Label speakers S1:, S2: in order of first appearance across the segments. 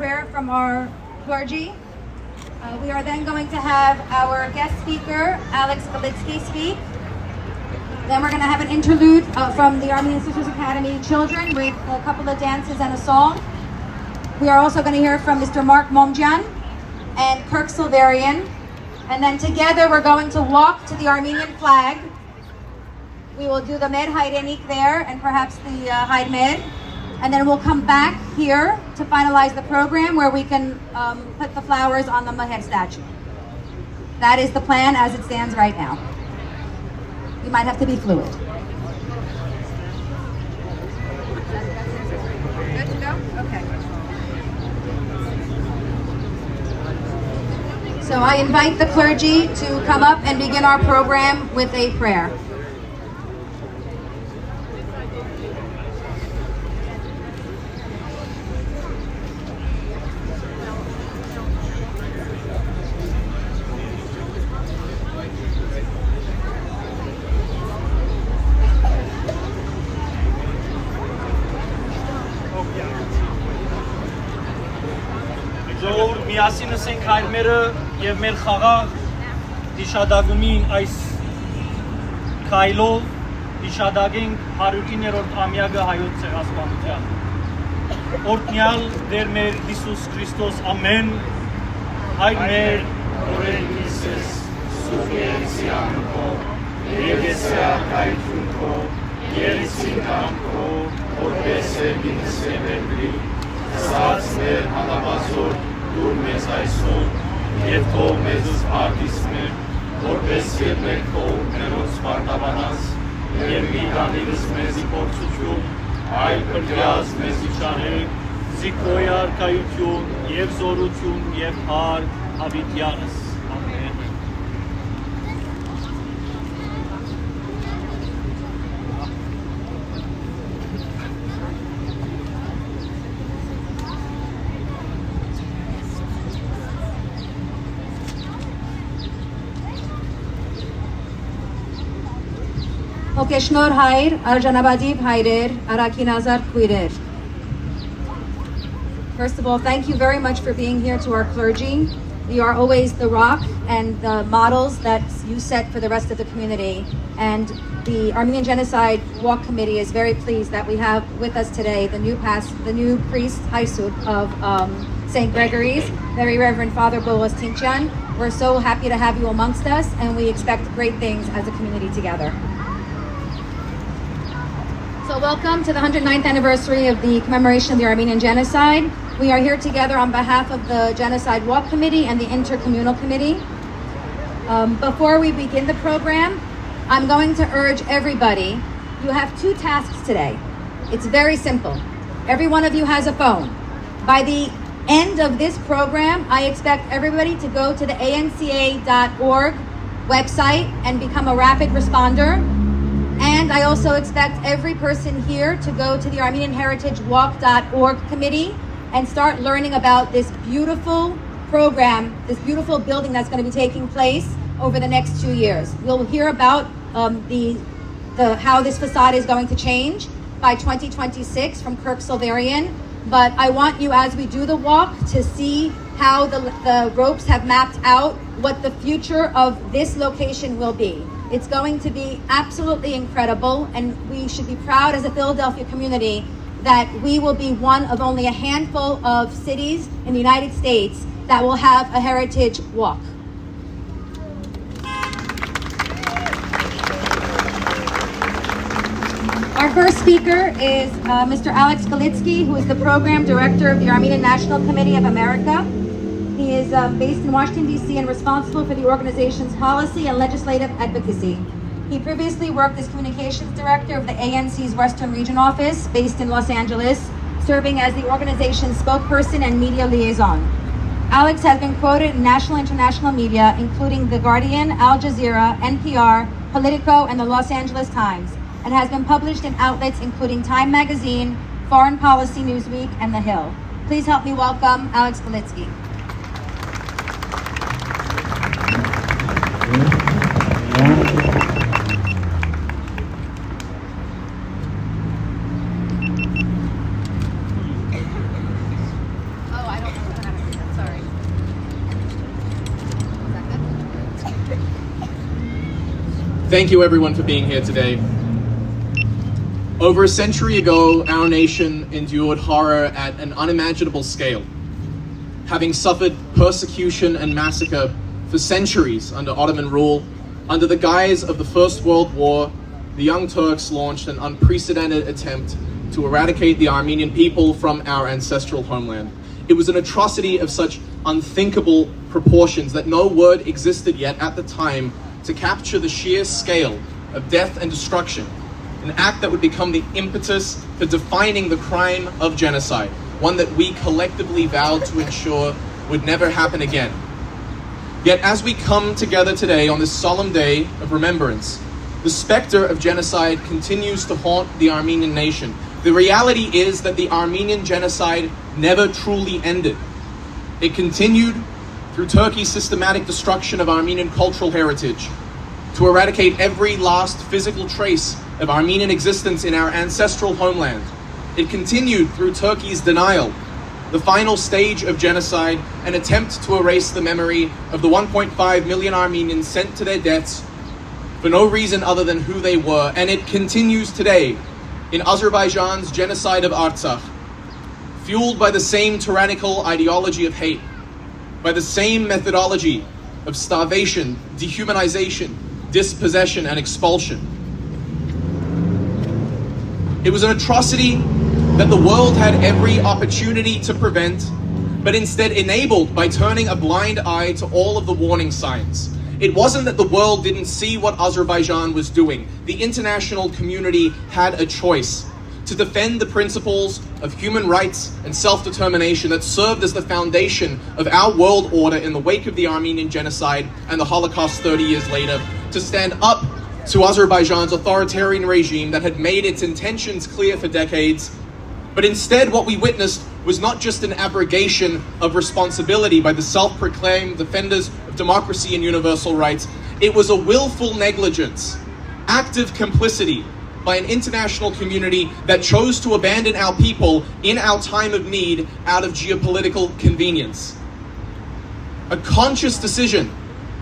S1: prayer from our clergy. We are then going to have our guest speaker, Alex Galitsky, speak. Then we're going to have an interlude from the Armenian Sisters Academy children with a couple of dances and a song. We are also going to hear from Mr. Mark Momjan and Kirk Silverian. And then together we're going to walk to the Armenian flag. We will do the Med Hayrenik there and perhaps the Haid Med. And then we'll come back here to finalize the program where we can put the flowers on the Maher statue. That is the plan as it stands right now. You might have to be fluid. Good to go? Okay. So I invite the clergy to come up and begin our program with a prayer.
S2: Միասինս ենք հայրմերը և մեր խաղաղ դիշադագումին այս քայլով դիշադագենք 109-րդ ամյակը հայոց ցեղասպանության։ Օրհնյալ Տեր մեր Հիսուս Քրիստոս ամեն հայր մեր օրենքիս սուվերենցիանքո եգեսիակայթունքո երիսինքո որպես էգինսեվելի Սաց մեր հանավազոր դուր մեզ այսօր և թող մեզս արդիս մեր, որպես և մեր կողքներոց պարտավանաս և մի հանիրս մեզի փորձություն, այլ պրդյազ մեզի չանեք, զիքոյ արկայություն և զորություն և հար հավիտյանս, ամեն։
S1: Okeshnor Hayr, Arjanabadib Hayrer, Arakinazar Kuirer. First of all, thank you very much for being here to our clergy. You are always the rock and the models that you set for the rest of the community. And the Armenian Genocide Walk Committee is very pleased that we have with us today the new priest, Haisut, of St. Gregory's, Very Reverend Father Boaz Tinchan. We're so happy to have you amongst us, and we expect great things as a community together. So welcome to the 109th anniversary of the commemoration of the Armenian Genocide. We are here together on behalf of the Genocide Walk Committee and the Intercommunal Committee. Before we begin the program, I'm going to urge everybody, you have two tasks today. It's very simple. Every one of you has a phone. By the end of this program, I expect everybody to go to the anca.org website and become a rapid responder. And I also expect every person here to go to the Armenian Heritage Walk.org committee and start learning about this beautiful program, this beautiful building that's going to be taking place over the next 2 years. We'll hear about how this facade is going to change by 2026 from Kirk Silverian. But I want you, as we do the walk, to see how the ropes have mapped out what the future of this location will be. It's going to be absolutely incredible, and we should be proud as a Philadelphia community that we will be one of only a handful of cities in the United States that will have a heritage walk. Our first speaker is Mr. Alex Galitsky, who is the program director of the Armenian National Committee of America. He is based in Washington, D.C. and responsible for the organization's policy and legislative advocacy. He previously worked as communications director of the ANC's Western Region office based in Los Angeles, serving as the organization's spokesperson and media liaison. Alex has been quoted in national and international media, including The Guardian, Al Jazeera, NPR, Politico, and the Los Angeles Times, and has been published in outlets including Time Magazine, Foreign Policy Newsweek, and The Hill. Please help me welcome Alex Galitsky.
S3: Thank you everyone for being here today. Over a century ago, our nation endured horror at an unimaginable scale. Having suffered persecution and massacre for centuries under Ottoman rule, under the guise of the First World War, the Young Turks launched an unprecedented attempt to eradicate the Armenian people from our ancestral homeland. It was an atrocity of such unthinkable proportions that no word existed yet at the time to capture the sheer scale of death and destruction, an act that would become the impetus for defining the crime of genocide, one that we collectively vowed to ensure would never happen again. Yet as we come together today on this solemn day of remembrance, the specter of genocide continues to haunt the Armenian nation. The reality is that the Armenian genocide never truly ended. It continued through Turkey's systematic destruction of Armenian cultural heritage, to eradicate every last physical trace of Armenian existence in our ancestral homeland. It continued through Turkey's denial, the final stage of genocide, an attempt to erase the memory of the 1.5 million Armenians sent to their deaths for no reason other than who they were. And it continues today in Azerbaijan's genocide of Artsakh, fueled by the same tyrannical ideology of hate, by the same methodology of starvation, dehumanization, dispossession, and expulsion. It was an atrocity that the world had every opportunity to prevent, but instead enabled by turning a blind eye to all of the warning signs. It wasn't that the world didn't see what Azerbaijan was doing. The international community had a choice to defend the principles of human rights and self-determination that served as the foundation of our world order in the wake of the Armenian Genocide and the Holocaust 30 years later, to stand up to Azerbaijan's authoritarian regime that had made its intentions clear for decades. But instead, what we witnessed was not just an abrogation of responsibility by the self-proclaimed defenders of democracy and universal rights. It was a willful negligence, active complicity by an international community that chose to abandon our people in our time of need out of geopolitical convenience. A conscious decision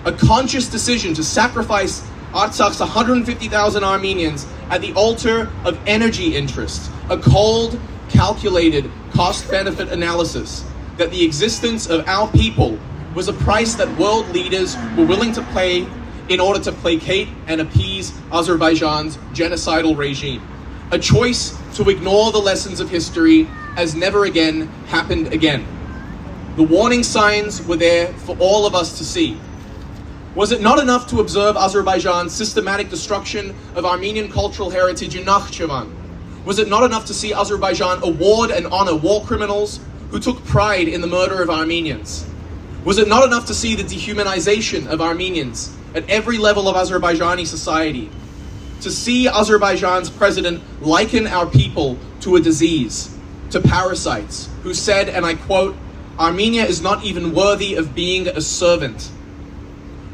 S3: to sacrifice Artsakh's 150,000 Armenians at the altar of energy interests, a cold, calculated cost-benefit analysis that the existence of our people was a price that world leaders were willing to pay in order to placate and appease Azerbaijan's genocidal regime. A choice to ignore the lessons of history as never again happened again. The warning signs were there for all of us to see. Was it not enough to observe Azerbaijan's systematic destruction of Armenian cultural heritage in Nakhchivan? Was it not enough to see Azerbaijan award and honor war criminals who took pride in the murder of Armenians? Was it not enough to see the dehumanization of Armenians at every level of Azerbaijani society? To see Azerbaijan's president liken our people to a disease, to parasites, who said, and I quote, "Armenia is not even worthy of being a servant."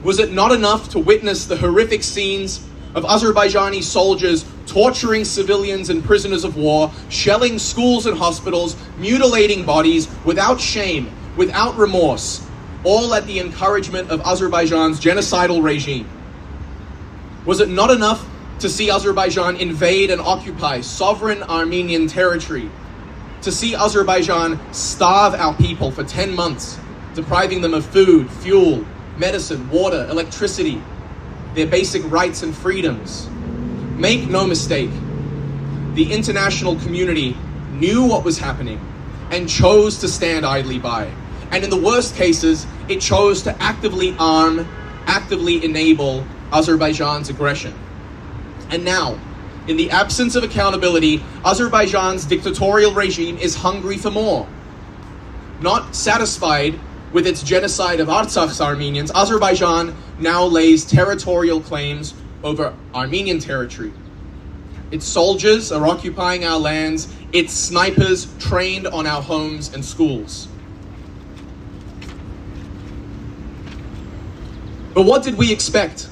S3: Was it not enough to witness the horrific scenes of Azerbaijani soldiers torturing civilians and prisoners of war, shelling schools and hospitals, mutilating bodies without shame, without remorse, all at the encouragement of Azerbaijan's genocidal regime? Was it not enough to see Azerbaijan invade and occupy sovereign Armenian territory? To see Azerbaijan starve our people for 10 months, depriving them of food, fuel, medicine, water, electricity, their basic rights and freedoms? Make no mistake, the international community knew what was happening and chose to stand idly by. And in the worst cases, it chose to actively arm, actively enable Azerbaijan's aggression. And now, in the absence of accountability, Azerbaijan's dictatorial regime is hungry for more. Not satisfied with its genocide of Artsakh's Armenians, Azerbaijan now lays territorial claims over Armenian territory. Its soldiers are occupying our lands, its snipers trained on our homes and schools. But what did we expect?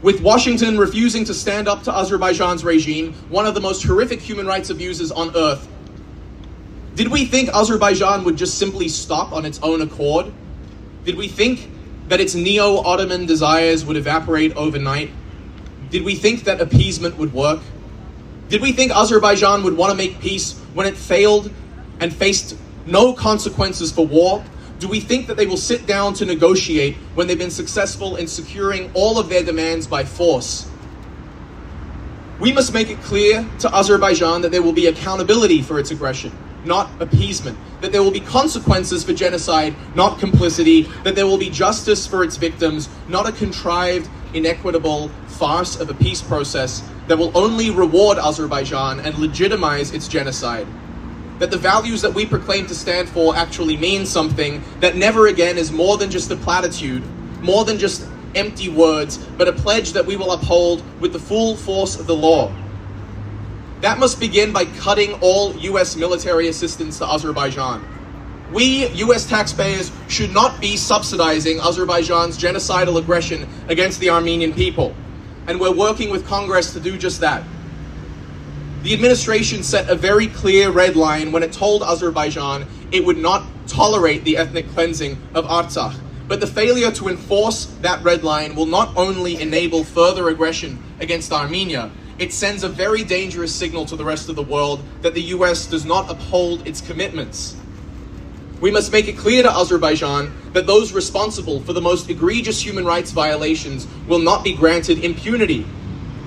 S3: With Washington refusing to stand up to Azerbaijan's regime, one of the most horrific human rights abuses on earth, did we think Azerbaijan would just simply stop on its own accord? Did we think that its neo-Ottoman desires would evaporate overnight Did we think that appeasement would work? Did we think Azerbaijan would want to make peace when it failed and faced no consequences for war? Do we think that they will sit down to negotiate when they've been successful in securing all of their demands by force? We must make it clear to Azerbaijan that there will be accountability for its aggression, not appeasement. That there will be consequences for genocide, not complicity. That there will be justice for its victims, not a contrived, inequitable farce of a peace process that will only reward Azerbaijan and legitimize its genocide. That the values that we proclaim to stand for actually mean something, that never again is more than just a platitude, more than just empty words, but a pledge that we will uphold with the full force of the law. That must begin by cutting all US military assistance to Azerbaijan. We, US taxpayers, should not be subsidizing Azerbaijan's genocidal aggression against the Armenian people. And we're working with Congress to do just that. The administration set a very clear red line when it told Azerbaijan it would not tolerate the ethnic cleansing of Artsakh. But the failure to enforce that red line will not only enable further aggression against Armenia, it sends a very dangerous signal to the rest of the world that the US does not uphold its commitments. We must make it clear to Azerbaijan that those responsible for the most egregious human rights violations will not be granted impunity.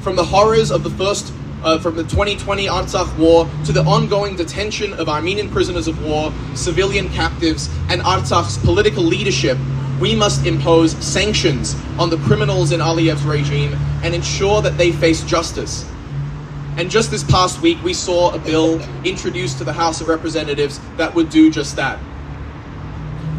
S3: From the horrors of from the 2020 Artsakh war to the ongoing detention of Armenian prisoners of war, civilian captives, and Artsakh's political leadership, we must impose sanctions on the criminals in Aliyev's regime and ensure that they face justice. And just this past week, we saw a bill introduced to the House of Representatives that would do just that.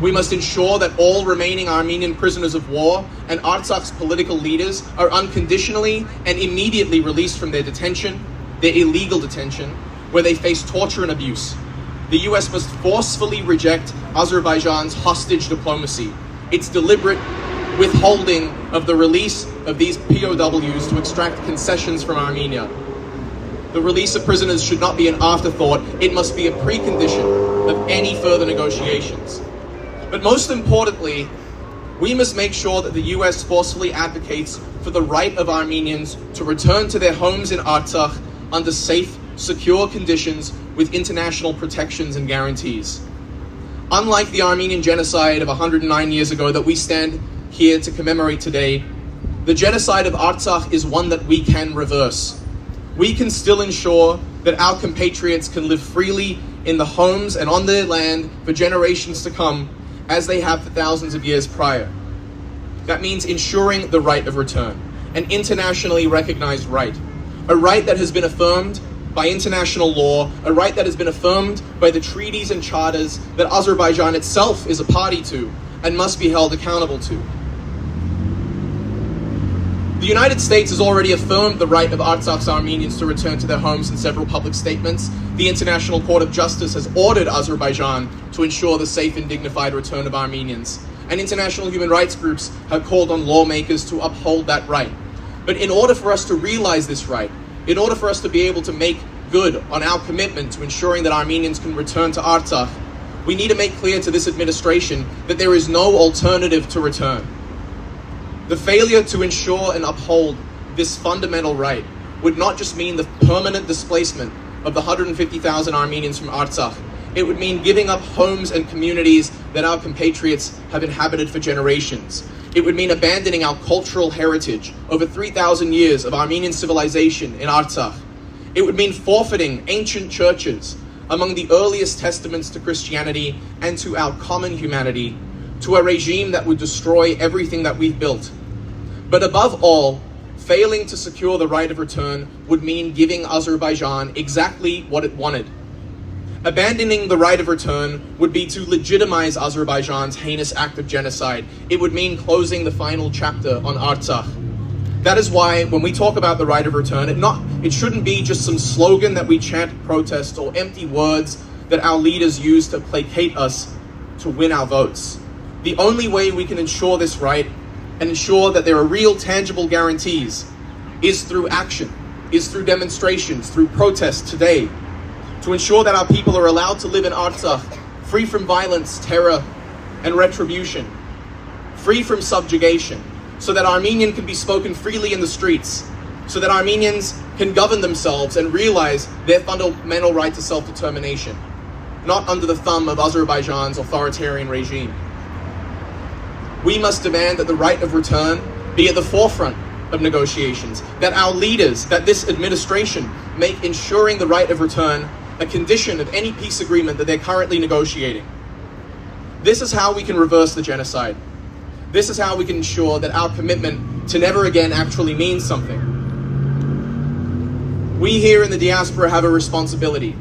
S3: We must ensure that all remaining Armenian prisoners of war and Artsakh's political leaders are unconditionally and immediately released from their detention, their illegal detention, where they face torture and abuse. The US must forcefully reject Azerbaijan's hostage diplomacy, its deliberate withholding of the release of these POWs to extract concessions from Armenia. The release of prisoners should not be an afterthought, it must be a precondition of any further negotiations. But most importantly, we must make sure that the US forcefully advocates for the right of Armenians to return to their homes in Artsakh under safe, secure conditions with international protections and guarantees. Unlike the Armenian Genocide of 109 years ago that we stand here to commemorate today, the genocide of Artsakh is one that we can reverse. We can still ensure that our compatriots can live freely in the homes and on their land for generations to come, as they have for thousands of years prior. That means ensuring the right of return, an internationally recognized right, a right that has been affirmed by international law, a right that has been affirmed by the treaties and charters that Azerbaijan itself is a party to and must be held accountable to. The United States has already affirmed the right of Artsakh's Armenians to return to their homes in several public statements. The International Court of Justice has ordered Azerbaijan to ensure the safe and dignified return of Armenians. And international human rights groups have called on lawmakers to uphold that right. But in order for us to realize this right, in order for us to be able to make good on our commitment to ensuring that Armenians can return to Artsakh, we need to make clear to this administration that there is no alternative to return. The failure to ensure and uphold this fundamental right would not just mean the permanent displacement of the 150,000 Armenians from Artsakh. It would mean giving up homes and communities that our compatriots have inhabited for generations. It would mean abandoning our cultural heritage, over 3,000 years of Armenian civilization in Artsakh. It would mean forfeiting ancient churches, among the earliest testaments to Christianity and to our common humanity, to a regime that would destroy everything that we've built. But above all, failing to secure the right of return would mean giving Azerbaijan exactly what it wanted. Abandoning the right of return would be to legitimize Azerbaijan's heinous act of genocide. It would mean closing the final chapter on Artsakh. That is why when we talk about the right of return, it shouldn't be just some slogan that we chant at protest or empty words that our leaders use to placate us to win our votes. The only way we can ensure this right and ensure that there are real tangible guarantees is through action, is through demonstrations, through protests today, to ensure that our people are allowed to live in Artsakh free from violence, terror, and retribution, free from subjugation, so that Armenian can be spoken freely in the streets, so that Armenians can govern themselves and realize their fundamental right to self-determination, not under the thumb of Azerbaijan's authoritarian regime. We must demand that the right of return be at the forefront of negotiations, that our leaders, that this administration make ensuring the right of return a condition of any peace agreement that they're currently negotiating. This is how we can reverse the genocide. This is how we can ensure that our commitment to never again actually means something. We here in the diaspora have a responsibility.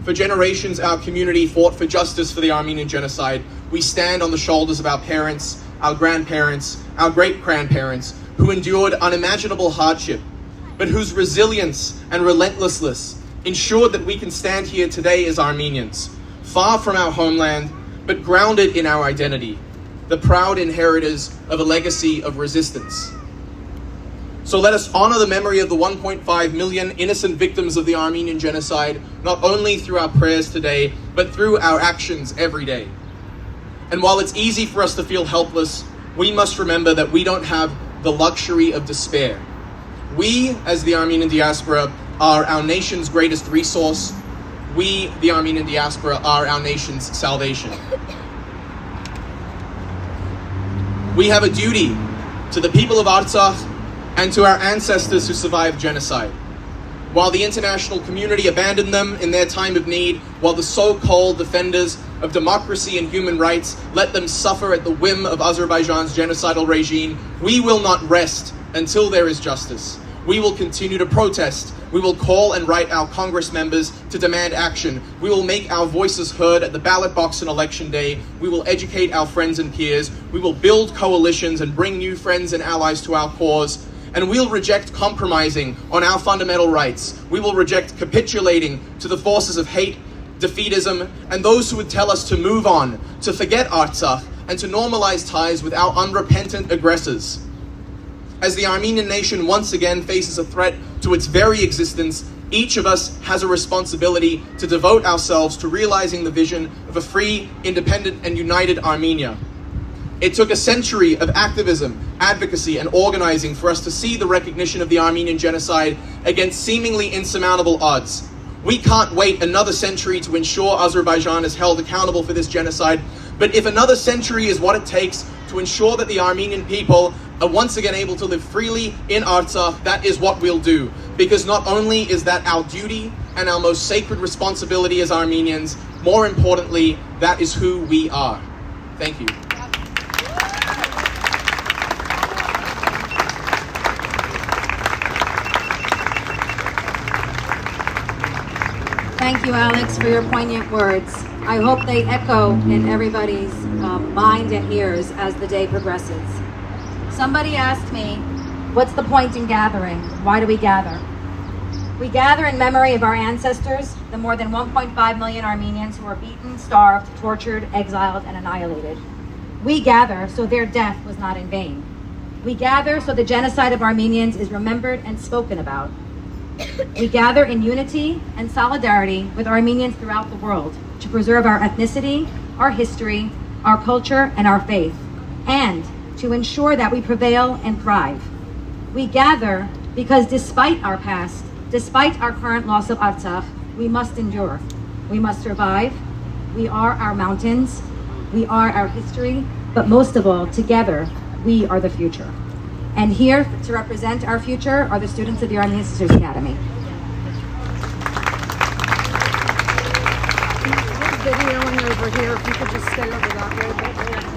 S3: For generations, our community fought for justice for the Armenian Genocide. We stand on the shoulders of our parents, our grandparents, our great-grandparents, who endured unimaginable hardship, but whose resilience and relentlessness ensured that we can stand here today as Armenians, far from our homeland, but grounded in our identity, the proud inheritors of a legacy of resistance. So let us honor the memory of the 1.5 million innocent victims of the Armenian Genocide, not only through our prayers today, but through our actions every day. And while it's easy for us to feel helpless, we must remember that we don't have the luxury of despair. We, as the Armenian diaspora, are our nation's greatest resource. We, the Armenian diaspora, are our nation's salvation. We have a duty to the people of Artsakh and to our ancestors who survived genocide. While the international community abandoned them in their time of need, while the so-called defenders of democracy and human rights let them suffer at the whim of Azerbaijan's genocidal regime, we will not rest until there is justice. We will continue to protest. We will call and write our Congress members to demand action. We will make our voices heard at the ballot box on election day. We will educate our friends and peers. We will build coalitions and bring new friends and allies to our cause. And we'll reject compromising on our fundamental rights. We will reject capitulating to the forces of hate, defeatism, and those who would tell us to move on, to forget Artsakh, and to normalize ties with our unrepentant aggressors. As the Armenian nation once again faces a threat to its very existence, each of us has a responsibility to devote ourselves to realizing the vision of a free, independent, and united Armenia. It took a century of activism, advocacy, and organizing for us to see the recognition of the Armenian Genocide against seemingly insurmountable odds. We can't wait another century to ensure Azerbaijan is held accountable for this genocide, but if another century is what it takes to ensure that the Armenian people are once again able to live freely in Artsakh, that is what we'll do. Because not only is that our duty and our most sacred responsibility as Armenians, more importantly, that is who we are. Thank you.
S1: Thank you, Alex, for your poignant words. I hope they echo in everybody's mind and ears as the day progresses. Somebody asked me, what's the point in gathering? Why do we gather? We gather in memory of our ancestors, the more than 1.5 million Armenians who were beaten, starved, tortured, exiled, and annihilated. We gather so their death was not in vain. We gather so the genocide of Armenians is remembered and spoken about. We gather in unity and solidarity with Armenians throughout the world to preserve our ethnicity, our history, our culture, and our faith, and to ensure that we prevail and thrive. We gather because despite our past, despite our current loss of Artsakh, we must endure. We must survive. We are our mountains. We are our history. But most of all, together, we are the future. And here to represent our future are the students of the Armenian Sisters Academy.
S4: Videoing over here, if you could just stay over that way.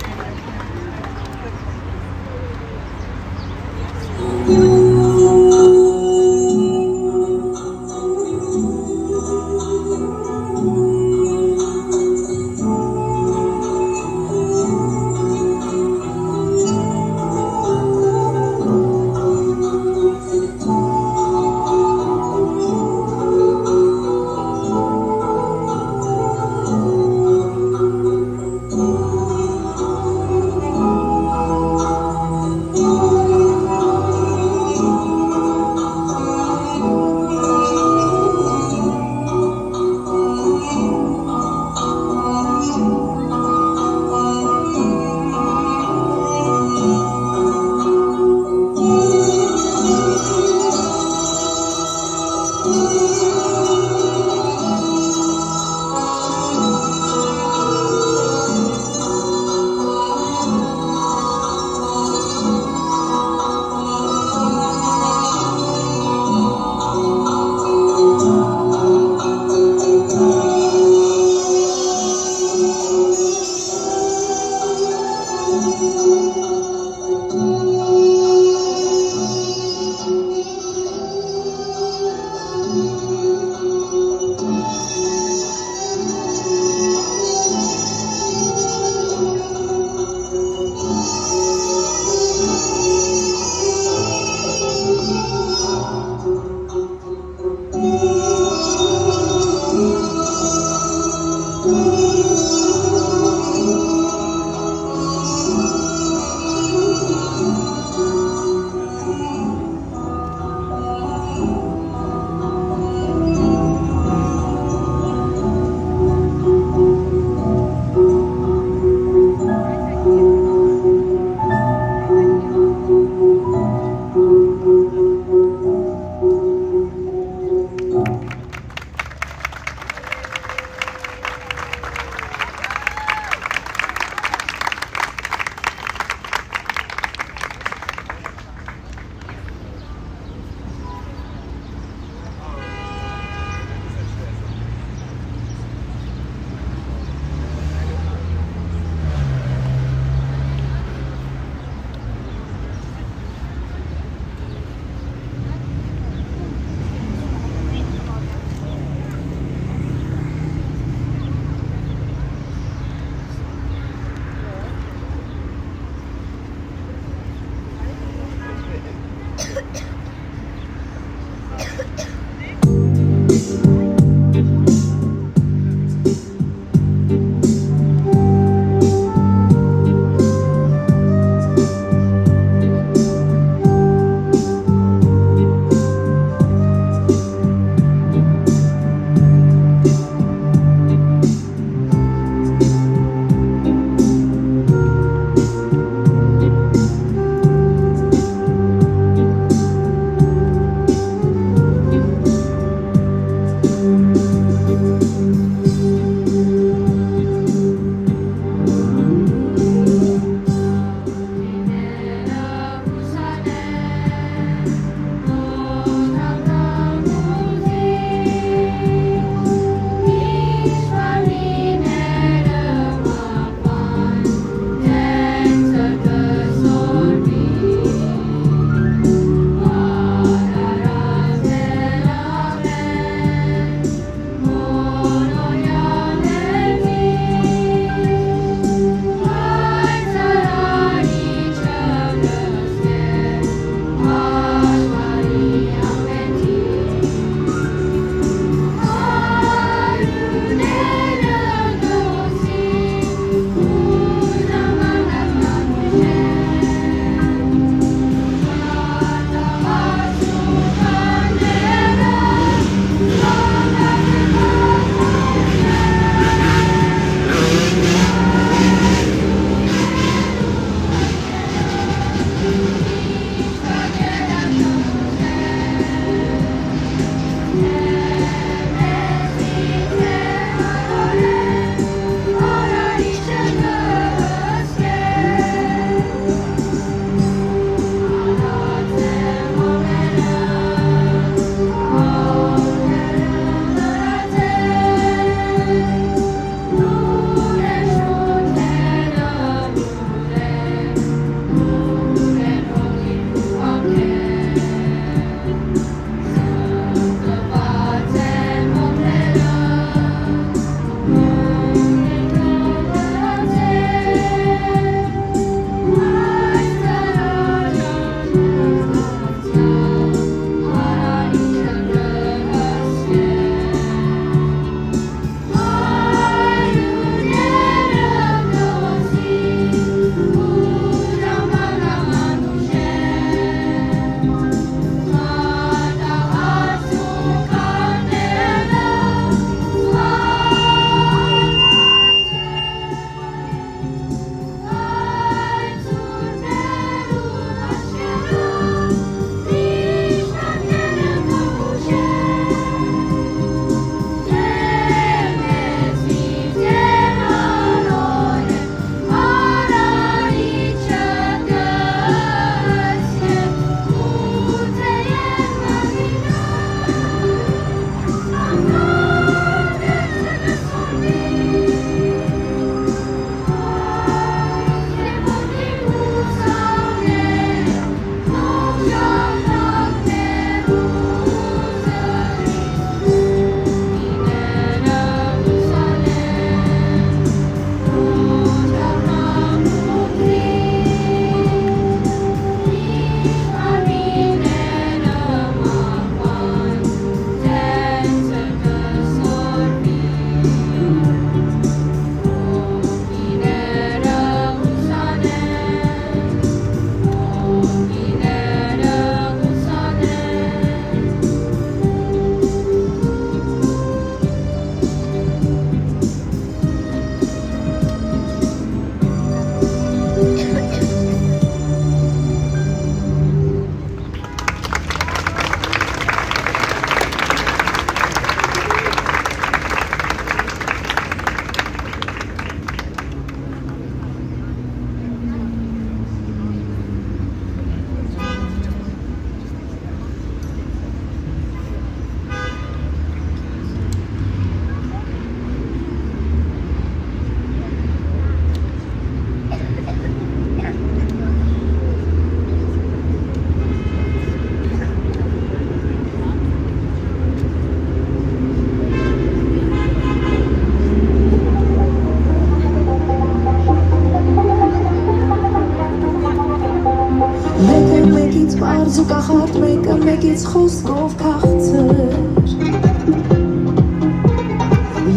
S5: կախարդ մեկը մեկից խոսքով քաղցր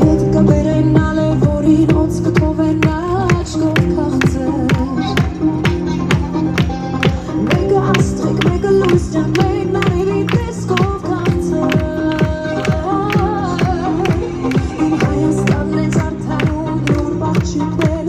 S5: Ետ կբերեն ալև, որին օծ կթովեն աչքով քաղցր Մեկը աստղիկ, մեկը լույս ջան, մեկն արևի տեսքով քաղցր Իմ Հայաստանն է զարդարում, նոր բաղջիկն են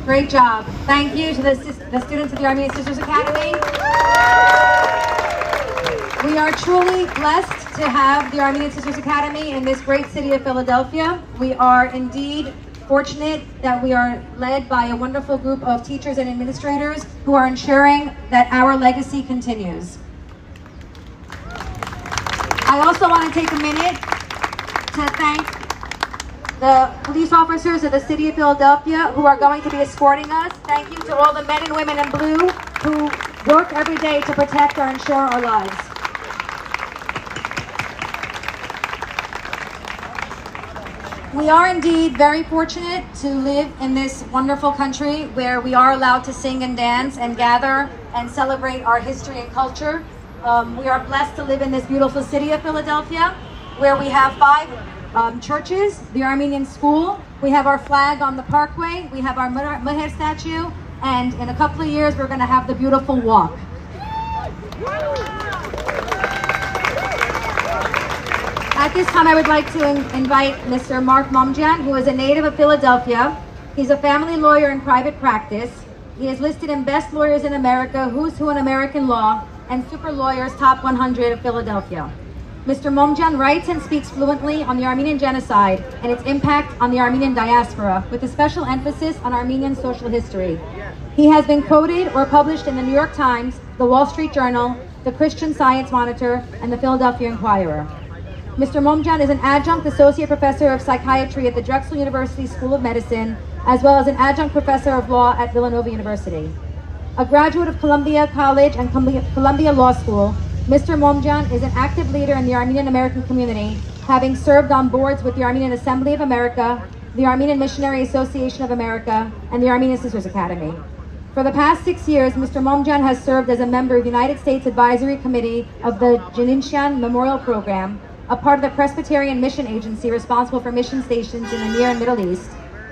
S1: Great job. Thank you to the students of the Armenian Sisters Academy. We are truly blessed to have the Armenian Sisters Academy in this great city of Philadelphia. We are indeed fortunate that we are led by a wonderful group of teachers and administrators who are ensuring that our legacy continues. I also want to take a minute to thank the police officers of the city of Philadelphia who are going to be escorting us. Thank you to all the men and women in blue who work every day to protect or ensure our lives. We are indeed very fortunate to live in this wonderful country where we are allowed to sing and dance and gather and celebrate our history and culture. We are blessed to live in this beautiful city of Philadelphia where we have 5 churches, the Armenian school, we have our flag on the parkway, we have our Meher statue, and in a couple of years we're going to have the beautiful walk. At this time I would like to invite Mr. Mark Momjan, who is a native of Philadelphia. He's a family lawyer in private practice. He is listed in Best Lawyers in America, Who's Who in American Law, and Super Lawyers Top 100 of Philadelphia. Mr. Momjan writes and speaks fluently on the Armenian Genocide and its impact on the Armenian diaspora, with a special emphasis on Armenian social history. He has been quoted or published in the New York Times, the Wall Street Journal, the Christian Science Monitor, and the Philadelphia Inquirer. Mr. Momjan is an adjunct associate professor of psychiatry at the Drexel University School of Medicine, as well as an adjunct professor of law at Villanova University. A graduate of Columbia College and Columbia Law School, Mr. Momjan is an active leader in the Armenian American community, having served on boards with the Armenian Assembly of America, the Armenian Missionary Association of America, and the Armenian Sisters Academy. For the past 6 years, Mr. Momjan has served as a member of the United States Advisory Committee of the Janinshan Memorial Program, a part of the Presbyterian Mission Agency responsible for mission stations in the Near and Middle East.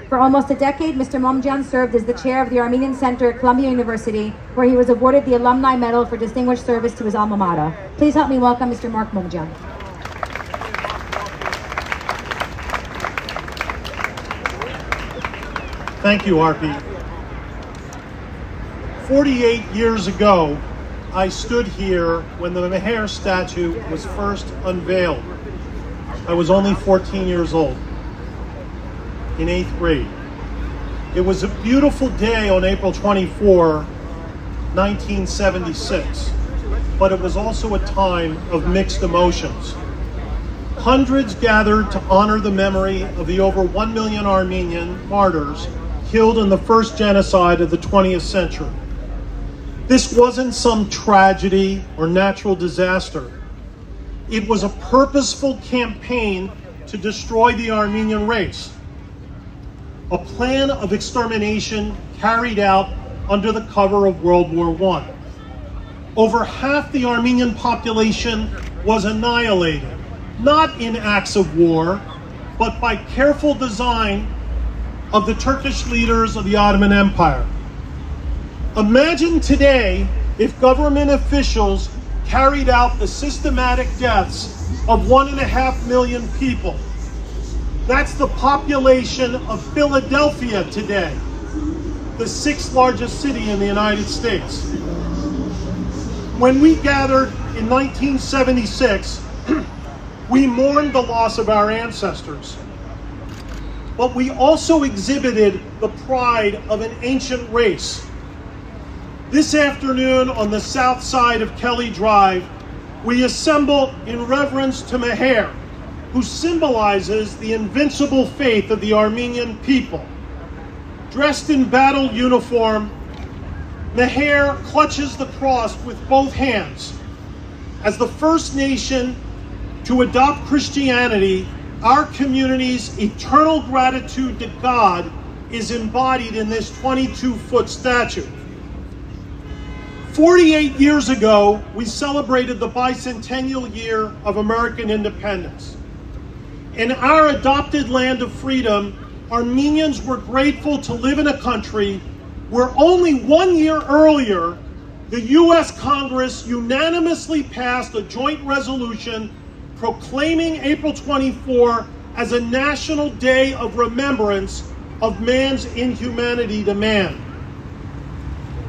S1: For almost a decade, Mr. Momjan served as the chair of the Armenian Center at Columbia University, where he was awarded the Alumni Medal for Distinguished Service to his alma mater. Please help me welcome Mr. Mark Momjan.
S6: Thank you, Arpi. 48 years ago, I stood here when the Meher statue was first unveiled. I was only 14 years old, in 8th grade. It was a beautiful day on April 24, 1976, but it was also a time of mixed emotions. Hundreds gathered to honor the memory of the over 1 million Armenian martyrs killed in the first genocide of the 20th century. This wasn't some tragedy or natural disaster. It was a purposeful campaign to destroy the Armenian race. A plan of extermination carried out under the cover of World War I. Over half the Armenian population was annihilated, not in acts of war, but by careful design of the Turkish leaders of the Ottoman Empire. Imagine today if government officials carried out the systematic deaths of 1.5 million people. That's the population of Philadelphia today, the 6th largest city in the United States. When we gathered in 1976, we mourned the loss of our ancestors, but we also exhibited the pride of an ancient race. This afternoon on the south side of Kelly Drive, we assemble in reverence to Meher, who symbolizes the invincible faith of the Armenian people. Dressed in battle uniform, Meher clutches the cross with both hands. As the first nation to adopt Christianity, our community's eternal gratitude to God is embodied in this 22-foot statue. 48 years ago, we celebrated the bicentennial year of American independence. In our adopted land of freedom, Armenians were grateful to live in a country where only 1 year earlier, the U.S. Congress unanimously passed a joint resolution proclaiming April 24 as a national day of remembrance of man's inhumanity to man.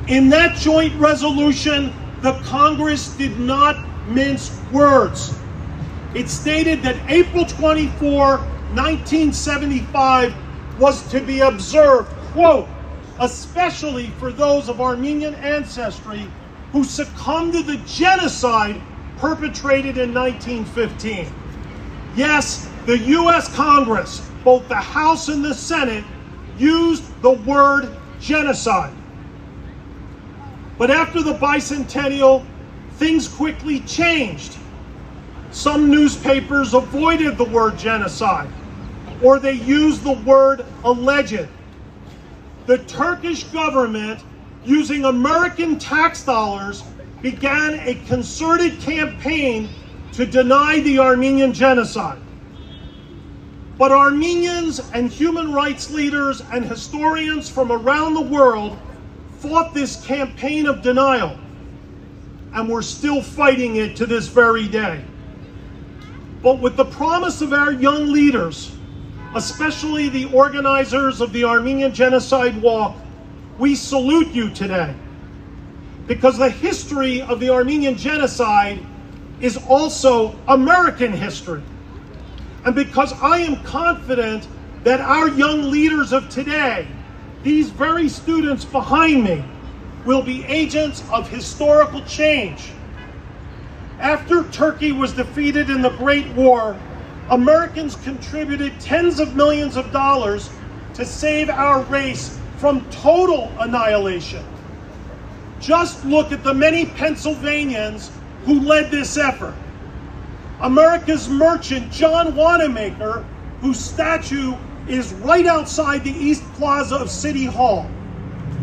S6: In that joint resolution, the Congress did not mince words. It stated that April 24, 1975 was to be observed, quote, especially for those of Armenian ancestry who succumbed to the genocide perpetrated in 1915. Yes, the U.S. Congress, both the House and the Senate, used the word genocide. But after the bicentennial, things quickly changed. Some newspapers avoided the word genocide, or they used the word alleged. The Turkish government, using American tax dollars, began a concerted campaign to deny the Armenian genocide. But Armenians and human rights leaders and historians from around the world fought this campaign of denial, and we're still fighting it to this very day. But with the promise of our young leaders, especially the organizers of the Armenian Genocide Walk, we salute you today, because the history of the Armenian Genocide is also American history. And because I am confident that our young leaders of today, these very students behind me, will be agents of historical change. After Turkey was defeated in the Great War, Americans contributed tens of millions of dollars to save our race from total annihilation. Just look at the many Pennsylvanians who led this effort. America's merchant John Wanamaker, whose statue is right outside the East Plaza of City Hall.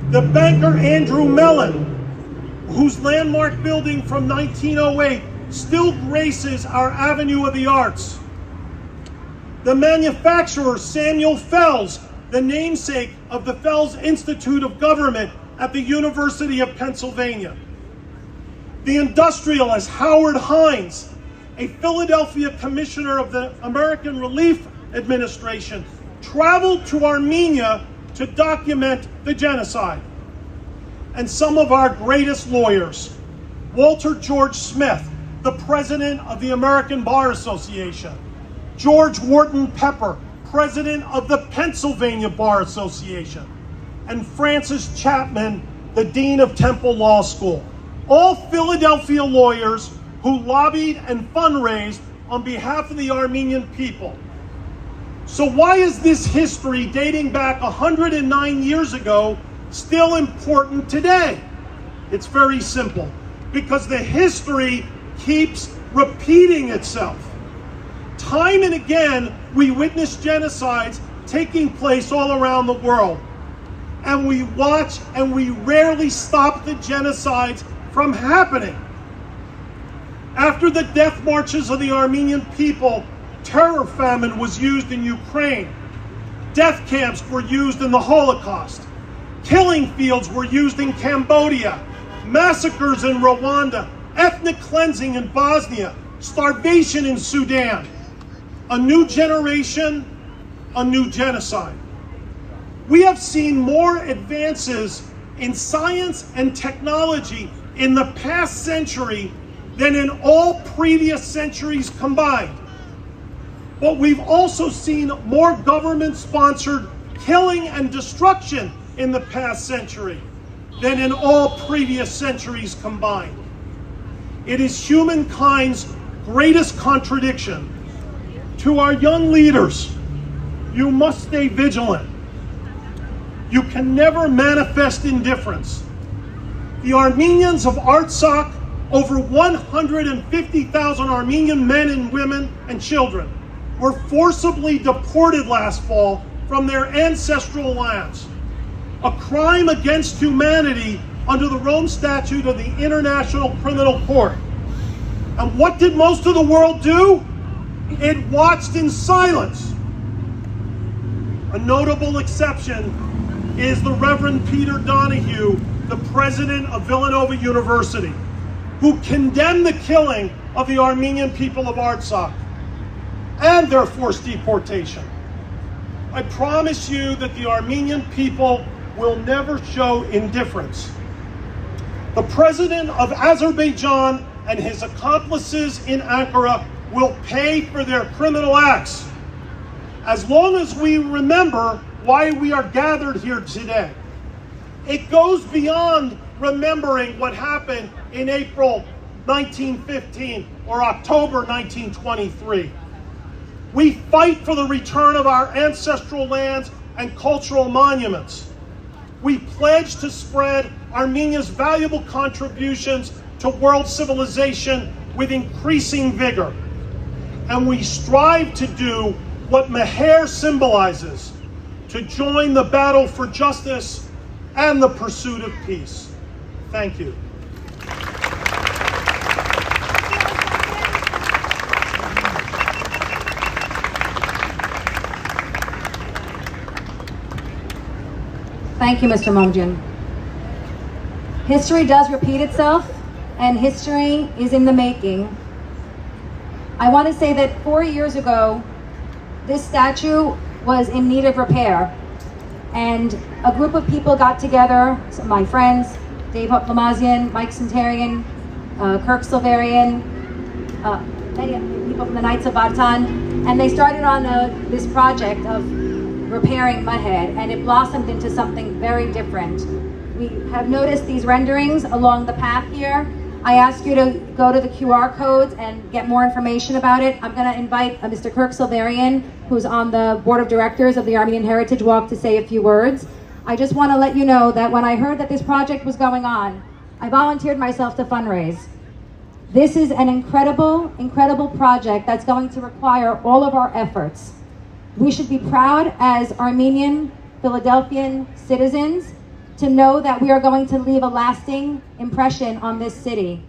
S6: The banker Andrew Mellon, whose landmark building from 1908 still graces our Avenue of the Arts. The manufacturer Samuel Fells, the namesake of the Fells Institute of Government at the University of Pennsylvania. The industrialist Howard Hines, a Philadelphia commissioner of the American Relief Administration, traveled to Armenia to document the genocide. And some of our greatest lawyers, Walter George Smith, the president of the American Bar Association, George Wharton Pepper, president of the Pennsylvania Bar Association, and Francis Chapman, the dean of Temple Law School, all Philadelphia lawyers who lobbied and fundraised on behalf of the Armenian people. So why is this history dating back 109 years ago still important today? It's very simple. Because the history keeps repeating itself. Time and again, we witness genocides taking place all around the world. And we watch and we rarely stop the genocides from happening. After the death marches of the Armenian people, terror famine was used in Ukraine. Death camps were used in the Holocaust. Killing fields were used in Cambodia. Massacres in Rwanda. Ethnic cleansing in Bosnia. Starvation in Sudan. A new generation, a new genocide. We have seen more advances in science and technology in the past century than in all previous centuries combined. But we've also seen more government-sponsored killing and destruction in the past century than in all previous centuries combined. It is humankind's greatest contradiction. To our young leaders, you must stay vigilant. You can never manifest indifference. The Armenians of Artsakh, over 150,000 Armenian men and women and children, were forcibly deported last fall from their ancestral lands. A crime against humanity under the Rome Statute of the International Criminal Court. And what did most of the world do? It watched in silence. A notable exception is the Reverend Peter Donahue, the president of Villanova University, who condemned the killing of the Armenian people of Artsakh and their forced deportation. I promise you that the Armenian people will never show indifference. The president of Azerbaijan and his accomplices in Ankara will pay for their criminal acts, as long as we remember why we are gathered here today. It goes beyond remembering what happened in April 1915 or October 1923. We fight for the return of our ancestral lands and cultural monuments. We pledge to spread Armenia's valuable contributions to world civilization with increasing vigor. And we strive to do what Meher symbolizes, to join the battle for justice and the pursuit of peace. Thank you.
S1: Thank you, Mr. Momjian. History does repeat itself, and history is in the making. I want to say that 4 years ago, this statue was in need of repair. And a group of people got together, some of my friends, Dave Lamazian, Mike Centarian, Kirk Silverian, many people from the Knights of Bartan, and they started on this project of repairing Mahed, and it blossomed into something very different. We have noticed these renderings along the path here. I ask you to go to the QR codes and get more information about it. I'm going to invite Mr. Kirk Silverian, who's on the board of directors of the Armenian Heritage Walk, to say a few words. I just want to let you know that when I heard that this project was going on, I volunteered myself to fundraise. This is an incredible, incredible project that's going to require all of our efforts. We should be proud as Armenian Philadelphian citizens to know that we are going to leave a lasting impression on this city.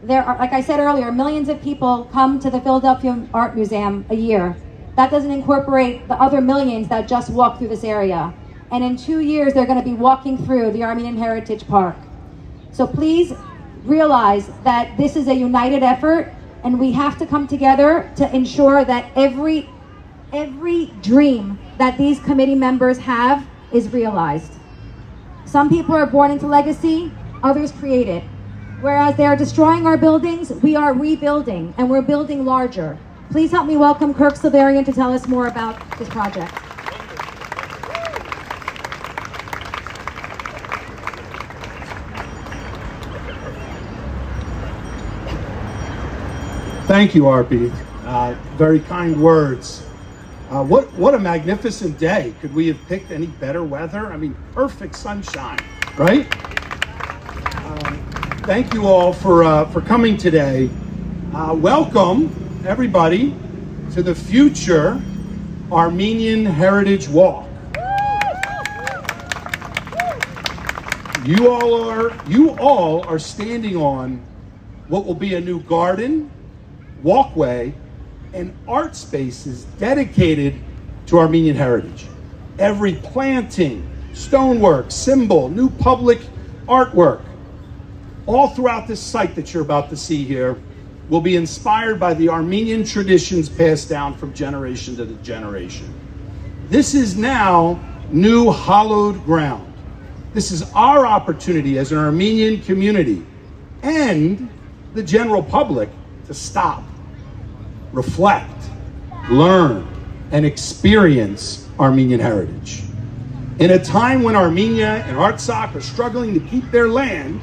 S1: There are, like I said earlier, millions of people come to the Philadelphia Art Museum a year. That doesn't incorporate the other millions that just walk through this area. And in 2 years, they're going to be walking through the Armenian Heritage Park. So please realize that this is a united effort, and we have to come together to ensure that every dream that these committee members have is realized. Some people are born into legacy, others create it. Whereas they are destroying our buildings, we are rebuilding, and we're building larger. Please help me welcome Kirk Silverian to tell us more about this project.
S7: Thank you, Arpi. Very kind words. What a magnificent day. Could we have picked any better weather? I mean, perfect sunshine, right? Thank you all for coming today. Welcome, everybody, to the future Armenian Heritage Walk. You all are standing on what will be a new garden, walkway, and art spaces dedicated to Armenian heritage. Every planting, stonework, symbol, new public artwork, all throughout this site that you're about to see here will be inspired by the Armenian traditions passed down from generation to generation. This is now new hallowed ground. This is our opportunity as an Armenian community and the general public to stop, reflect, learn, and experience Armenian heritage. In a time when Armenia and Artsakh are struggling to keep their land,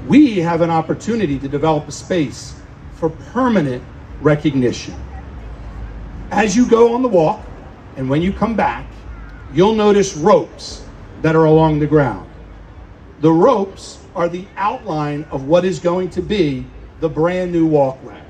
S7: we have an opportunity to develop a space for permanent recognition. As you go on the walk, and when you come back, you'll notice ropes that are along the ground. The ropes are the outline of what is going to be the brand new walkway.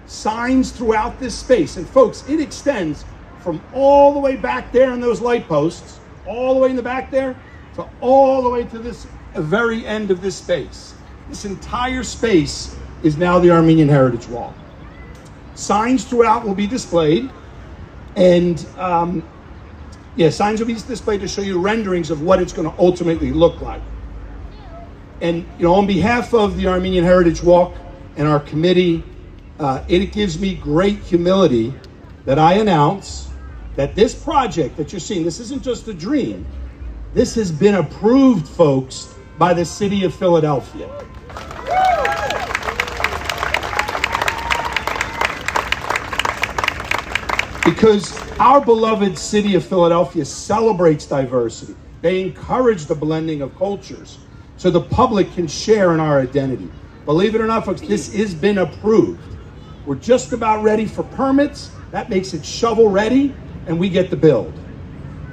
S7: Signs throughout this space, and folks, it extends from all the way back there in those light posts, all the way in the back there, to all the way to this very end of this space. This entire space is now the Armenian Heritage Wall. Signs throughout will be displayed, and signs will be displayed to show you renderings of what it's going to ultimately look like. And on behalf of the Armenian Heritage Walk and our committee, it gives me great humility that I announce that this project that you're seeing, this isn't just a dream. This has been approved, folks, by the city of Philadelphia. Because our beloved city of Philadelphia celebrates diversity. They encourage the blending of cultures so the public can share in our identity. Believe it or not, folks, this has been approved. We're just about ready for permits. That makes it shovel ready, and we get to build.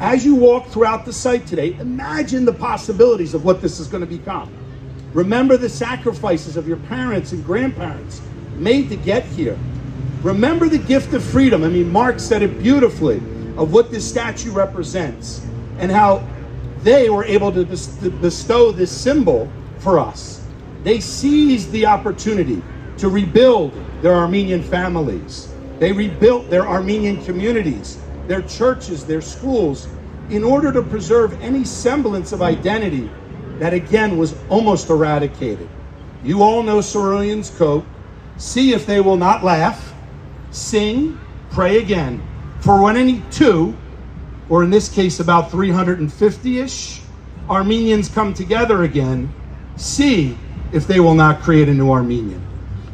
S7: As you walk throughout the site today, imagine the possibilities of what this is going to become. Remember the sacrifices of your parents and grandparents made to get here. Remember the gift of freedom. I mean, Mark said it beautifully, of what this statue represents and how they were able to bestow this symbol for us. They seized the opportunity to rebuild their Armenian families. They rebuilt their Armenian communities, their churches, their schools, in order to preserve any semblance of identity that, again, was almost eradicated. You all know Cyrillian's quote, "See if they will not laugh, sing, pray again. For when any two or in this case about 350-ish, Armenians come together again, see if they will not create a new Armenian.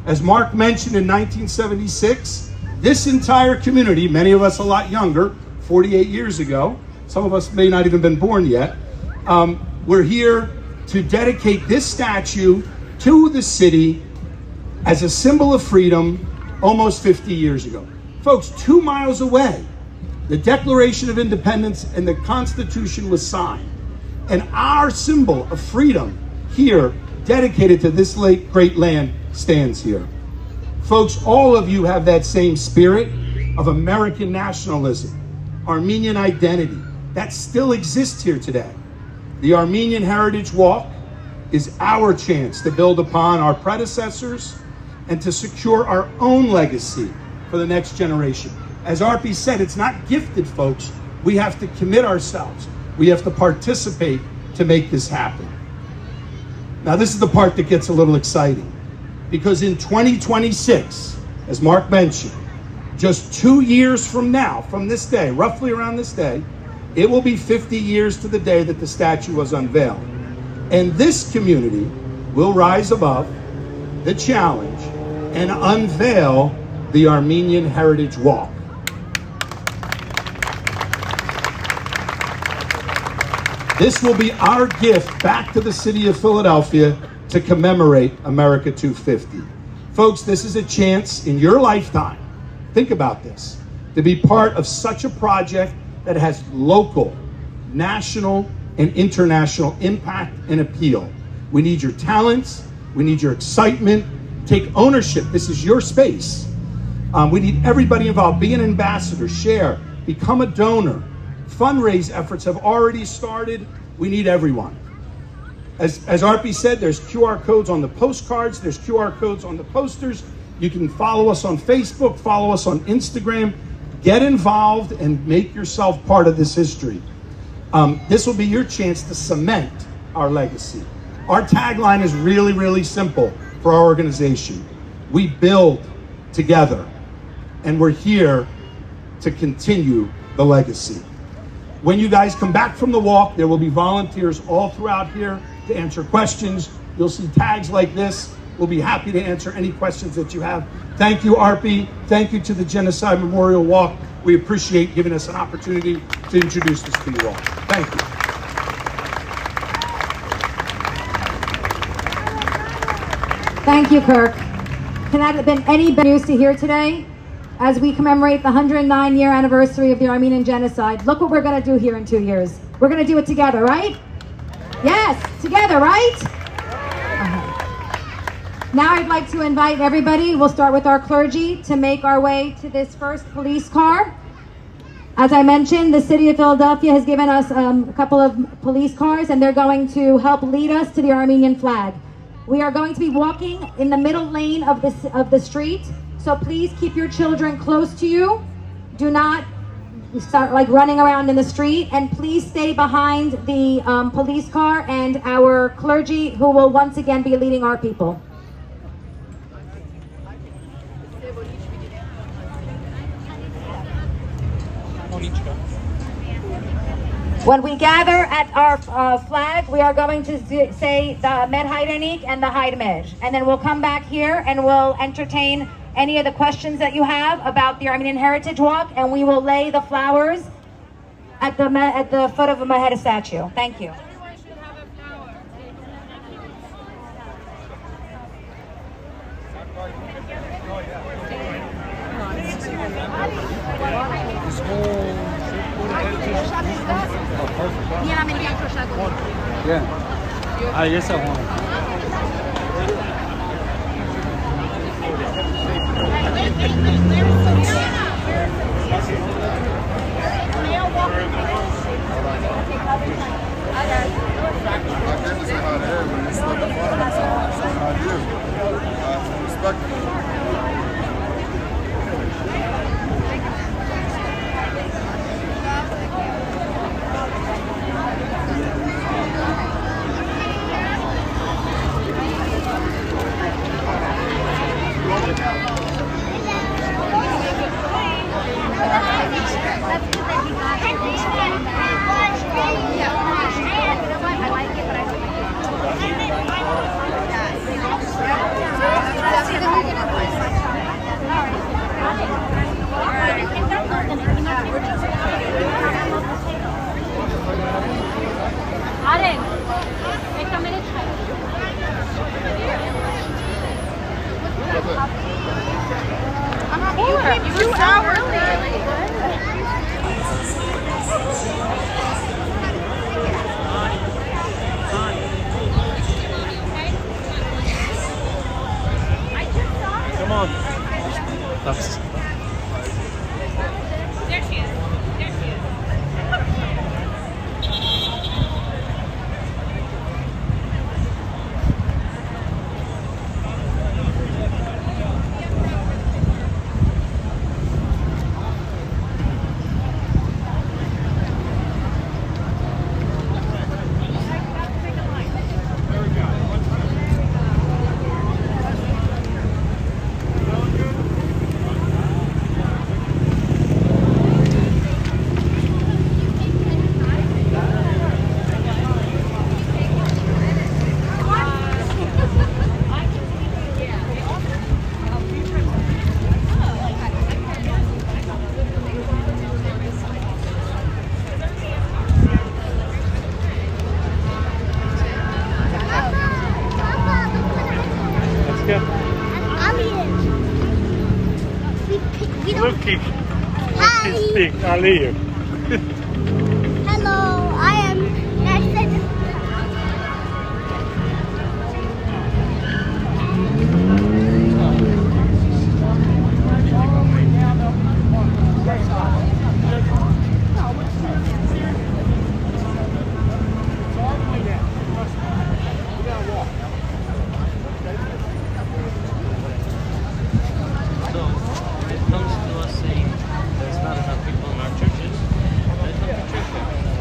S7: As Mark mentioned in 1976, this entire community, many of us a lot younger, 48 years ago, some of us may not even been born yet, we're here to dedicate this statue to the city as a symbol of freedom almost 50 years ago. Folks, 2 miles away, the Declaration of Independence and the Constitution was signed. And our symbol of freedom here, dedicated to this great land, stands here. Folks, all of you have that same spirit of American nationalism, Armenian identity, that still exists here today. The Armenian Heritage Walk is our chance to build upon our predecessors and to secure our own legacy for the next generation. As Arpi said, it's not gifted, folks. We have to commit ourselves. We have to participate to make this happen. Now, this is the part that gets a little exciting, because in 2026, as Mark mentioned, just 2 years from now, from this day, roughly around this day, it will be 50 years to the day that the statue was unveiled. And this community will rise above the challenge and unveil the Armenian Heritage Walk. This will be our gift back to the city of Philadelphia to commemorate America 250. Folks, this is a chance in your lifetime, think about this, to be part of such a project that has local, national, and international impact and appeal. We need your talents, we need your excitement, take ownership, this is your space. We need everybody involved, be an ambassador, share, become a donor. Fundraise efforts have already started, we need everyone. As Arpi said, there's QR codes on the postcards, there's QR codes on the posters. You can follow us on Facebook, follow us on Instagram. Get involved and make yourself part of this history. This will be your chance to cement our legacy. Our tagline is really, really simple for our organization. We build together, and we're here to continue the legacy. When you guys come back from the walk, there will be volunteers all throughout here to answer questions. You'll see tags like this. We'll be happy to answer any questions that you have. Thank you, Arpi. Thank you to the Genocide Memorial Walk. We appreciate giving us an opportunity to introduce this to you all. Thank you.
S1: Thank you, Kirk. Can that have been any better news to hear today? As we commemorate the 109-year anniversary of the Armenian Genocide, look what we're going to do here in 2 years. We're going to do it together, right? Yes, together, right? Now I'd like to invite everybody, we'll start with our clergy, to make our way to this first police car. As I mentioned, the city of Philadelphia has given us a couple of police cars, and they're going to help lead us to the Armenian flag. We are going to be walking in the middle lane of the street, so please keep your children close to you. Do not start running around in the street, and please stay behind the police car and our clergy, who will once again be leading our people. When we gather at our flag, we are going to say the Med Haydanik and the Haid Mej. And then we'll come back here and we'll entertain any of the questions that you have about the Armenian Heritage Walk, and we will lay the flowers at the foot of the Mehed statue. Thank you.
S2: Yeah. I guess I want.
S5: Let's
S2: Aliyu.
S8: Hello, I am Nathan.
S9: So, when it comes to us saying there's not enough people in our churches, there's not the church.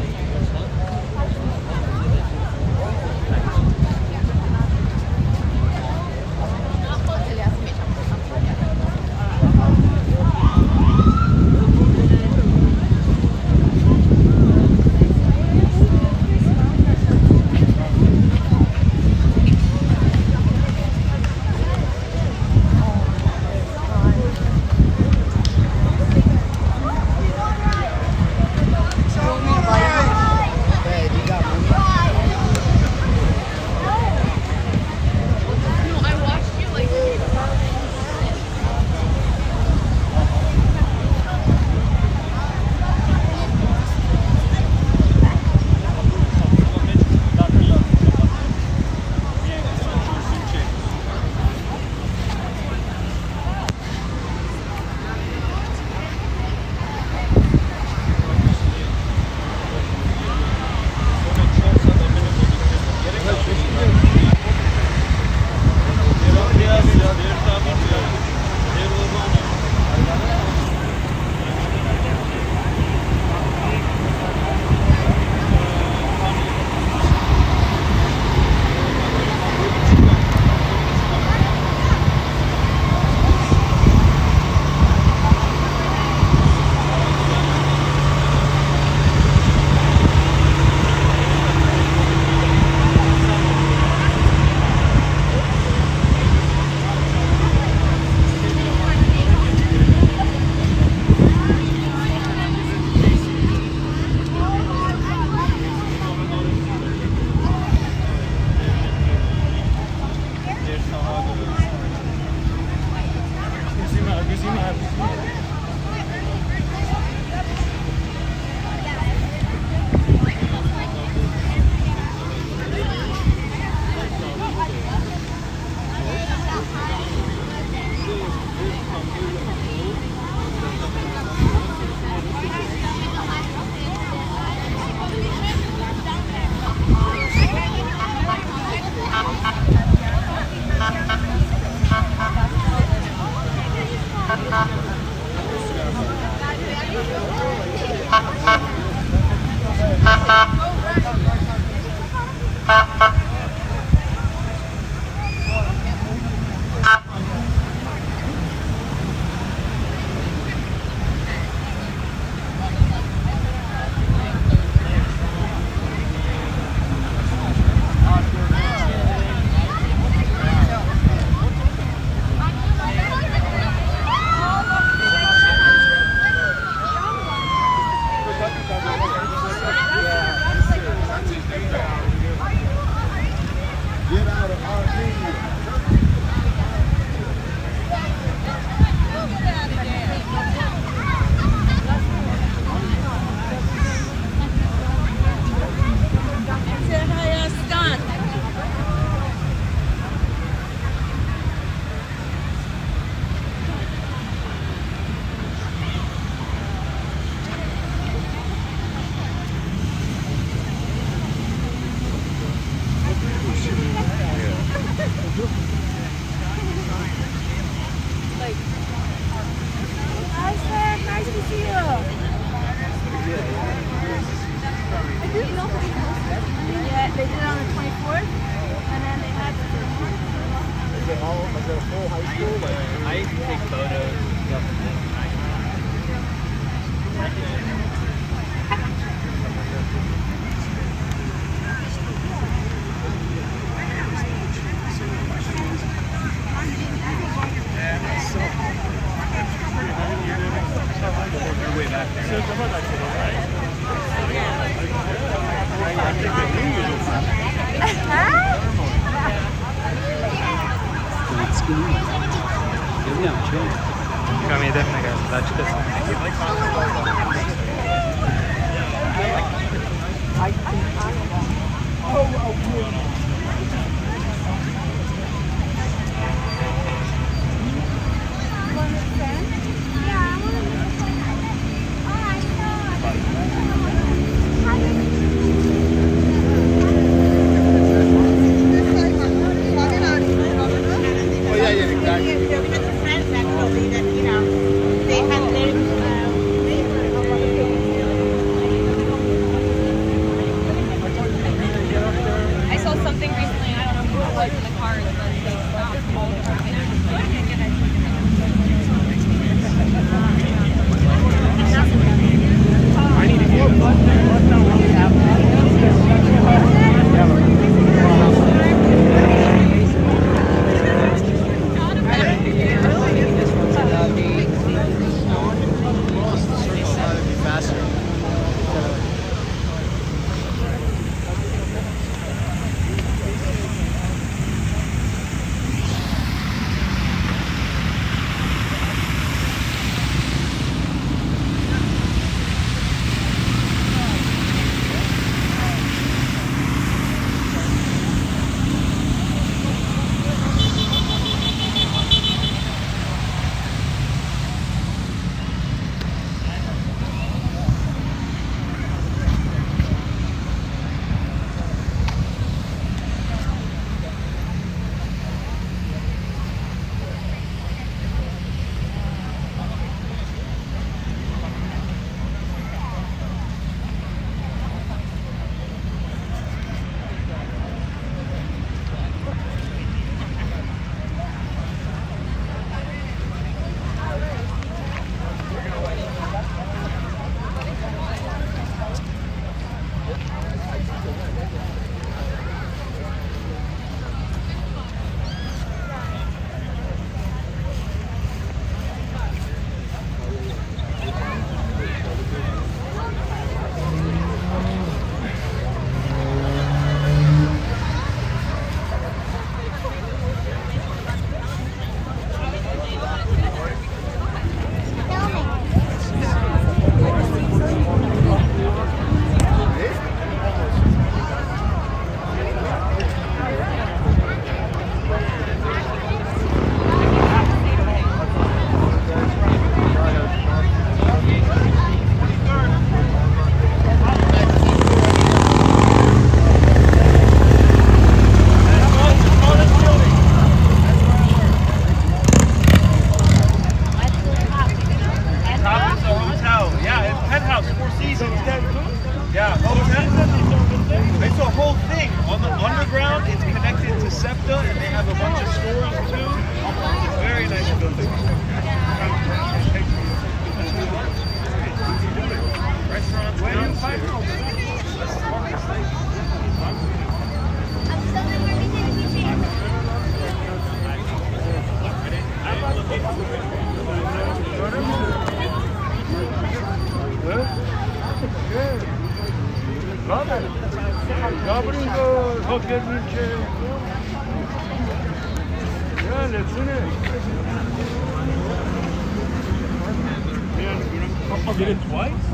S8: Yeah, they did it on the 24th, and then they had
S2: Is it a full high school?
S9: I take photos. Way back there.
S10: Kami defne geldi.
S8: I saw something recently, I don't know who it was in the cars, but they
S2: Did it twice?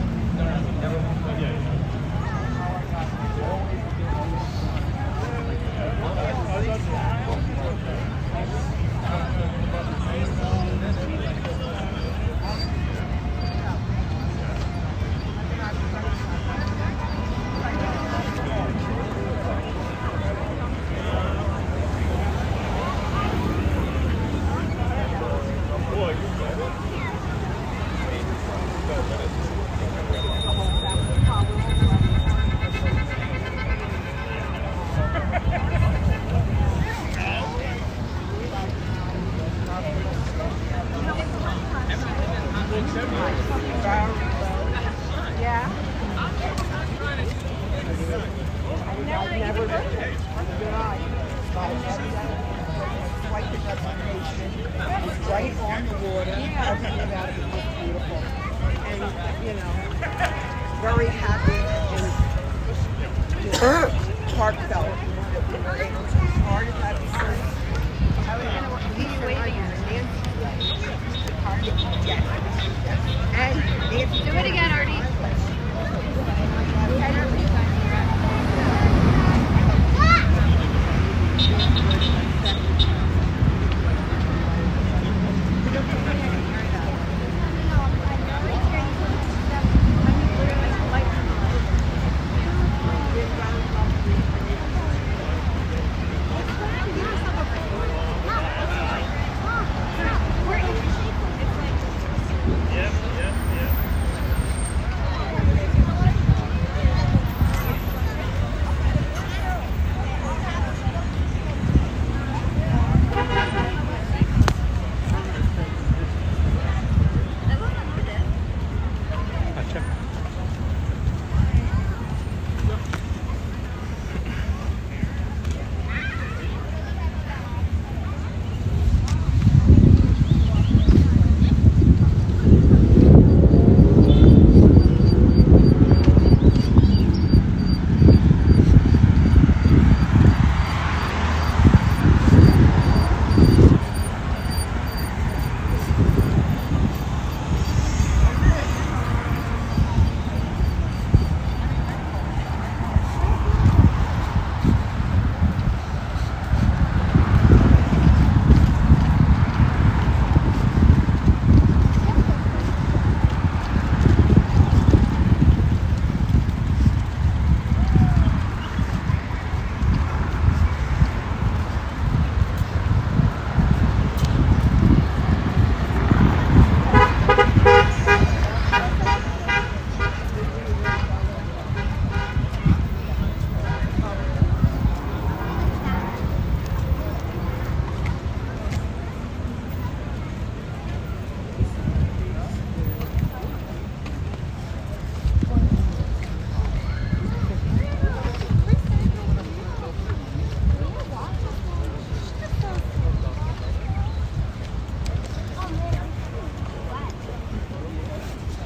S4: Right on the water, everything about it was beautiful. And, you know, very happy and just heartfelt that we were able to be part of that service. Lisa and I and Nancy, yes.
S8: Do it again, Artie.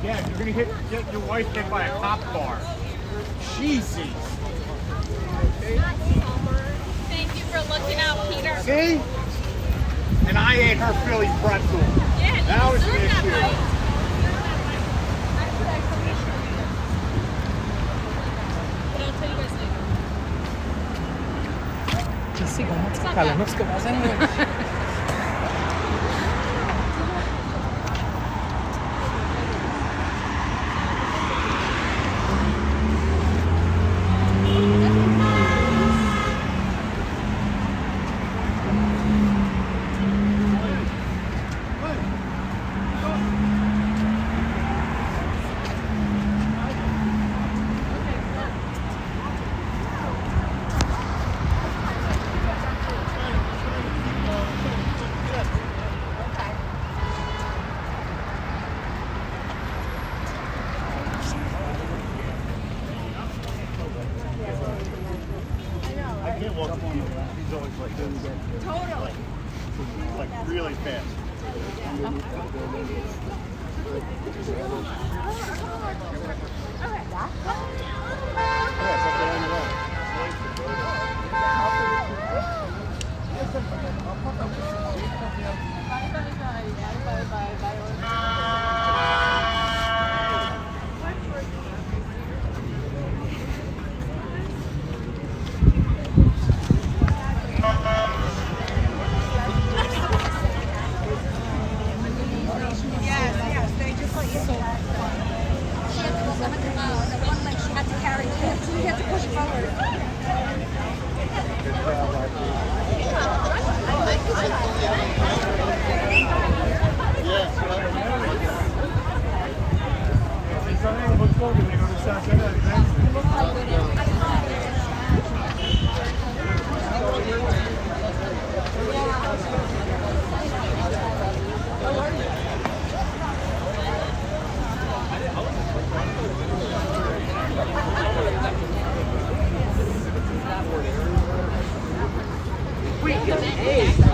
S2: Yeah, you're gonna get your wife hit by a cop car. Jesus.
S8: Thank you for looking out, Peter.
S2: See? And I ate her Philly pretzel.
S8: Yeah,
S2: That was an
S8: deserve that,
S2: issue.
S8: right? But I'll tell you guys later.
S10: Sí, como
S8: It's not
S10: calamos que pasen.
S2: I can't walk up to him. He's always like this.
S8: Totally.
S2: Like really fast.
S4: Yes, they just let you.
S8: She had to go 100 miles. And one leg she had to carry. She had to push forward.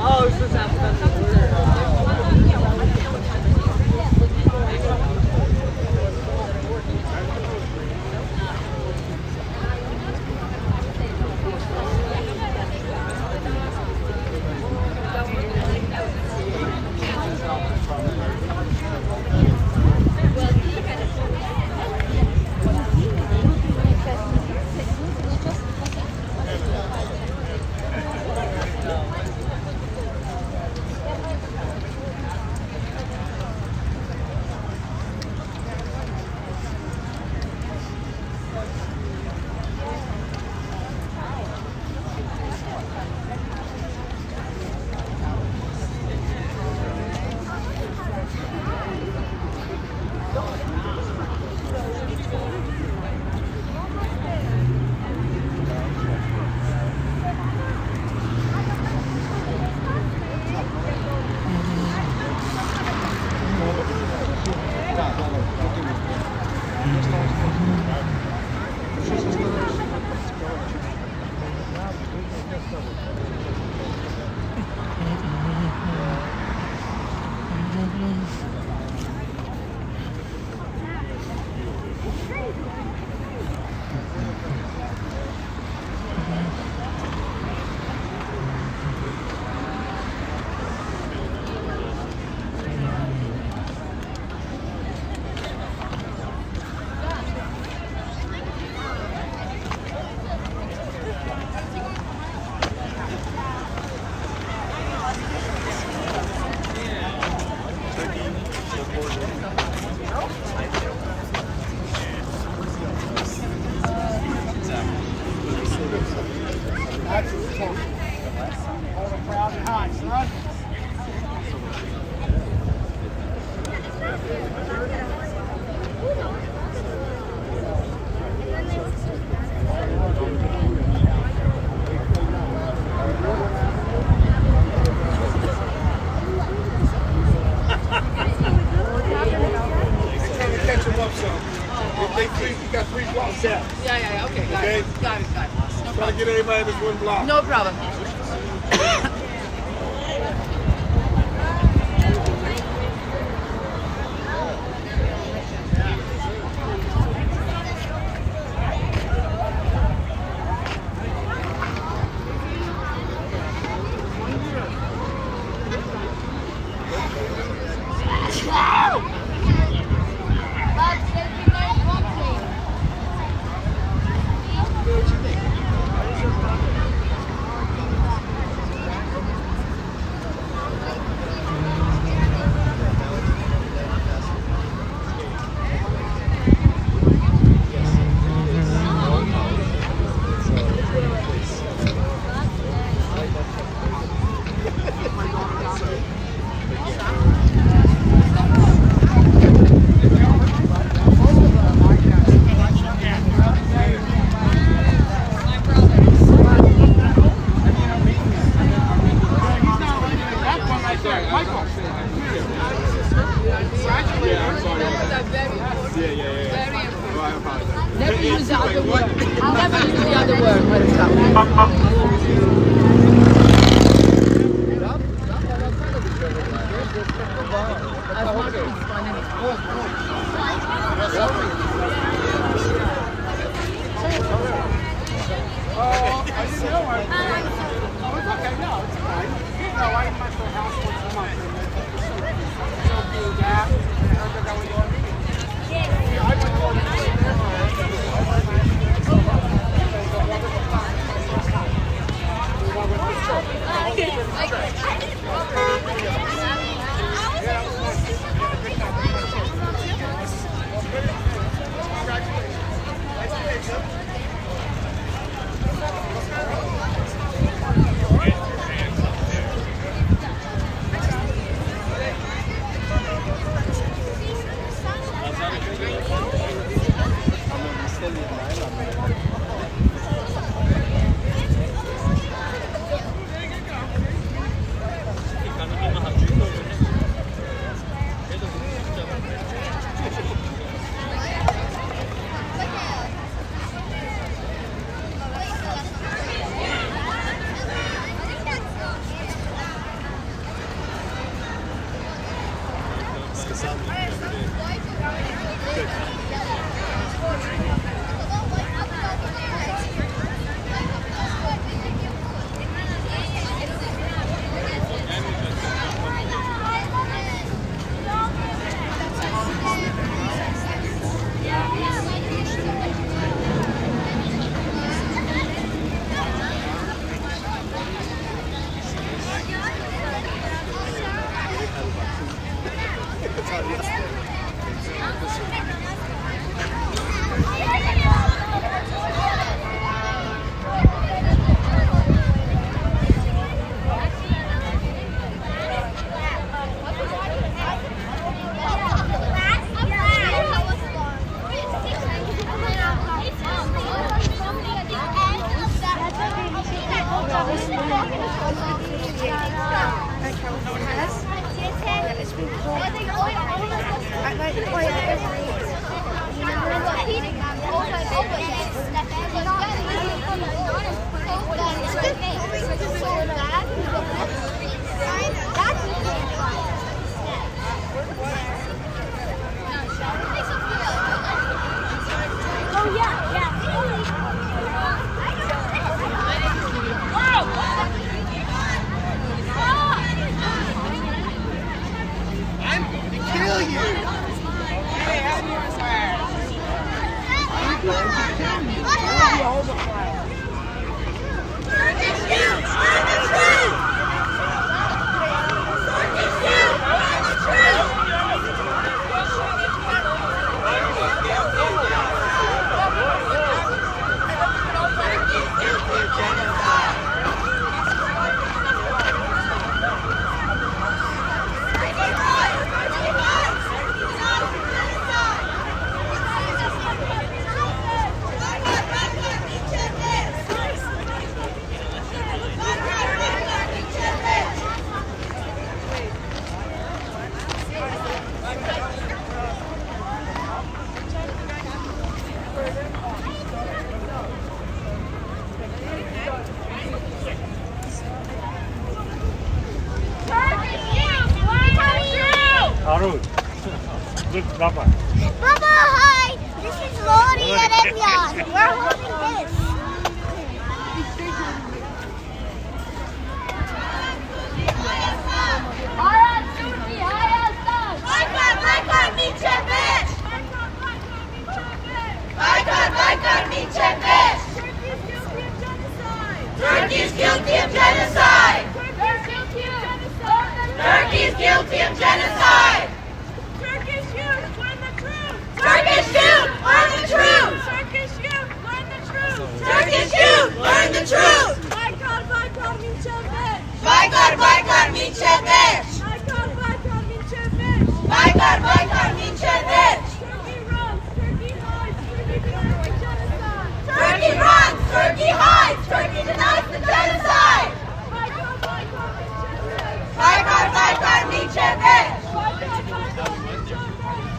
S10: Oh, it's just Try to get everybody in this one block. No problem.
S2: Baba.
S8: Baba, hi! This is Lori and Emyan. We're holding this.
S5: Turkey's guilty of genocide! Turkey's guilty of genocide!
S8: Turkish youth, learn the truth!
S5: Turkish youth, learn the truth!
S8: Turkish youth, learn the truth!
S5: Turkish youth, learn the truth!
S8: Baykar Minçevich!
S5: Baykar Minçevich!
S8: Baykar Minçevich!
S5: Turkey runs, Turkey hides, Turkey denies the genocide! Baykar Minçevich!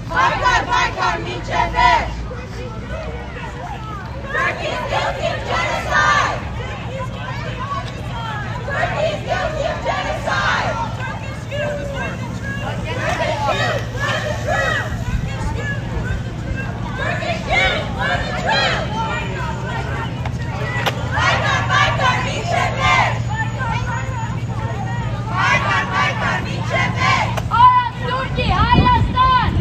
S5: Baykar Minçevich! Turkey is guilty of genocide! Turkey is guilty of genocide! Turkish youth, learn the truth! Turkish youth, learn the truth! Baykar Minçevich! Baykar Minçevich!
S8: Turkey, Hayastan!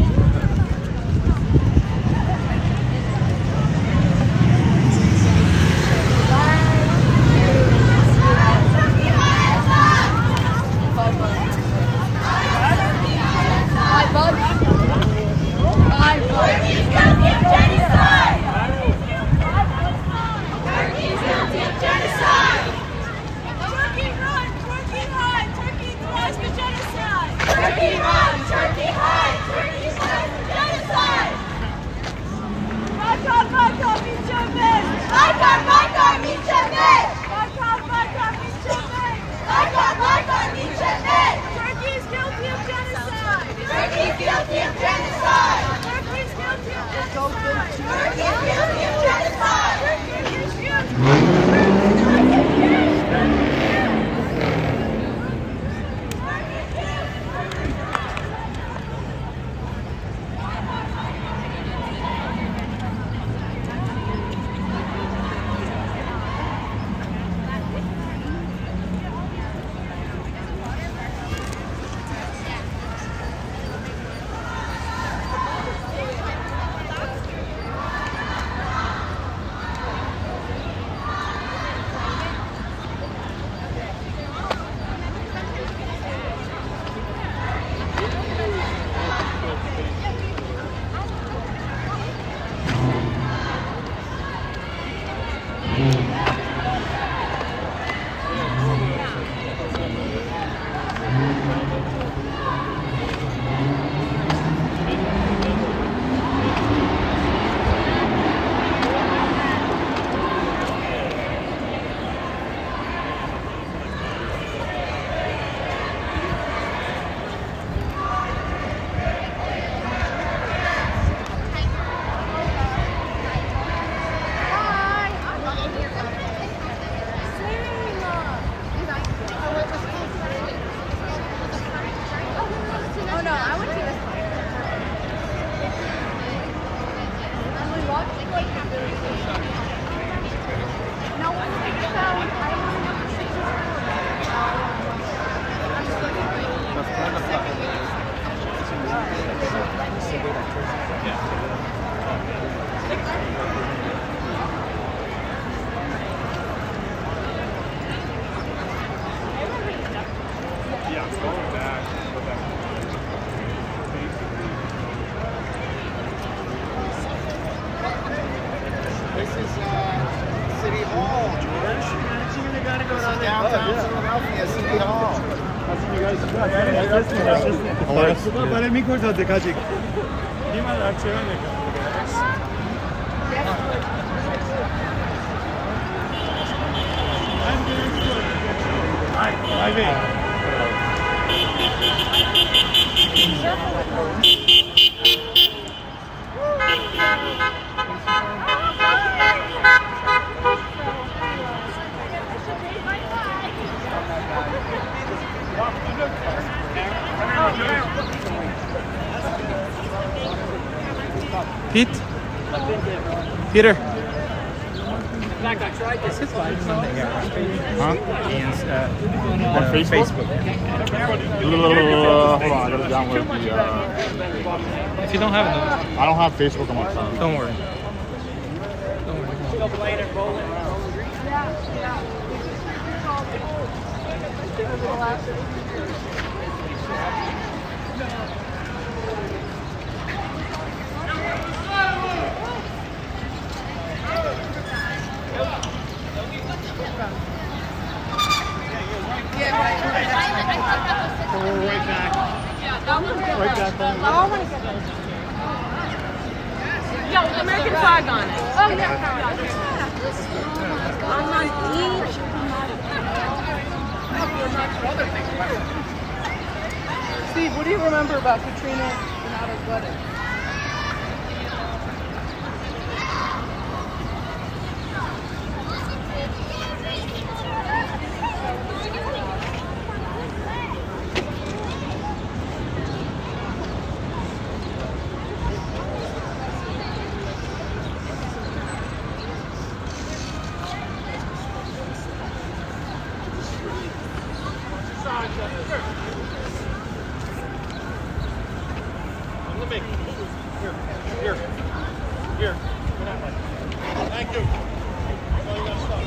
S5: Turkey's guilty of genocide! Turkey's guilty of genocide!
S8: Turkey run, Turkey hide, Turkey denies the genocide!
S5: Turkey run, Turkey hide, Turkey denies the genocide!
S8: Baykar Minçevich!
S5: Baykar Minçevich!
S8: Baykar Minçevich!
S5: Baykar Minçevich!
S8: Turkey is guilty of genocide!
S5: Turkey's guilty of genocide!
S8: Turkey's guilty of genocide!
S5: Turkey's guilty of genocide!
S8: Turkish youth!
S2: برای میکرد دکاجیک نیما لکچرانه
S11: Pete? Peter?
S9: In fact, I tried this.
S11: It's like something here.
S2: Huh?
S11: On
S2: Facebook? Hold on, I gotta download the.
S11: If you don't have it,
S2: I don't have Facebook on my phone.
S11: don't worry.
S9: Still playing and bowling around.
S2: So we're right back. Right back on.
S8: Oh, I want to get that. Yo, American flag on it. Oh, yeah. On each.
S4: Steve, what do you remember about Katrina Renata's wedding?
S2: Here. Thank you. Oh, you gotta stop.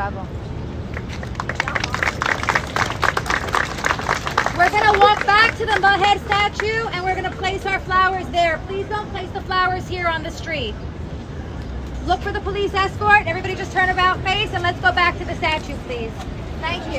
S1: Bravo. We're gonna walk back to the Mudhead statue and we're gonna place our flowers there. Please don't place the flowers here on the street. Look for the police escort. Everybody just turn about face and let's go back to the statue, please. Thank you.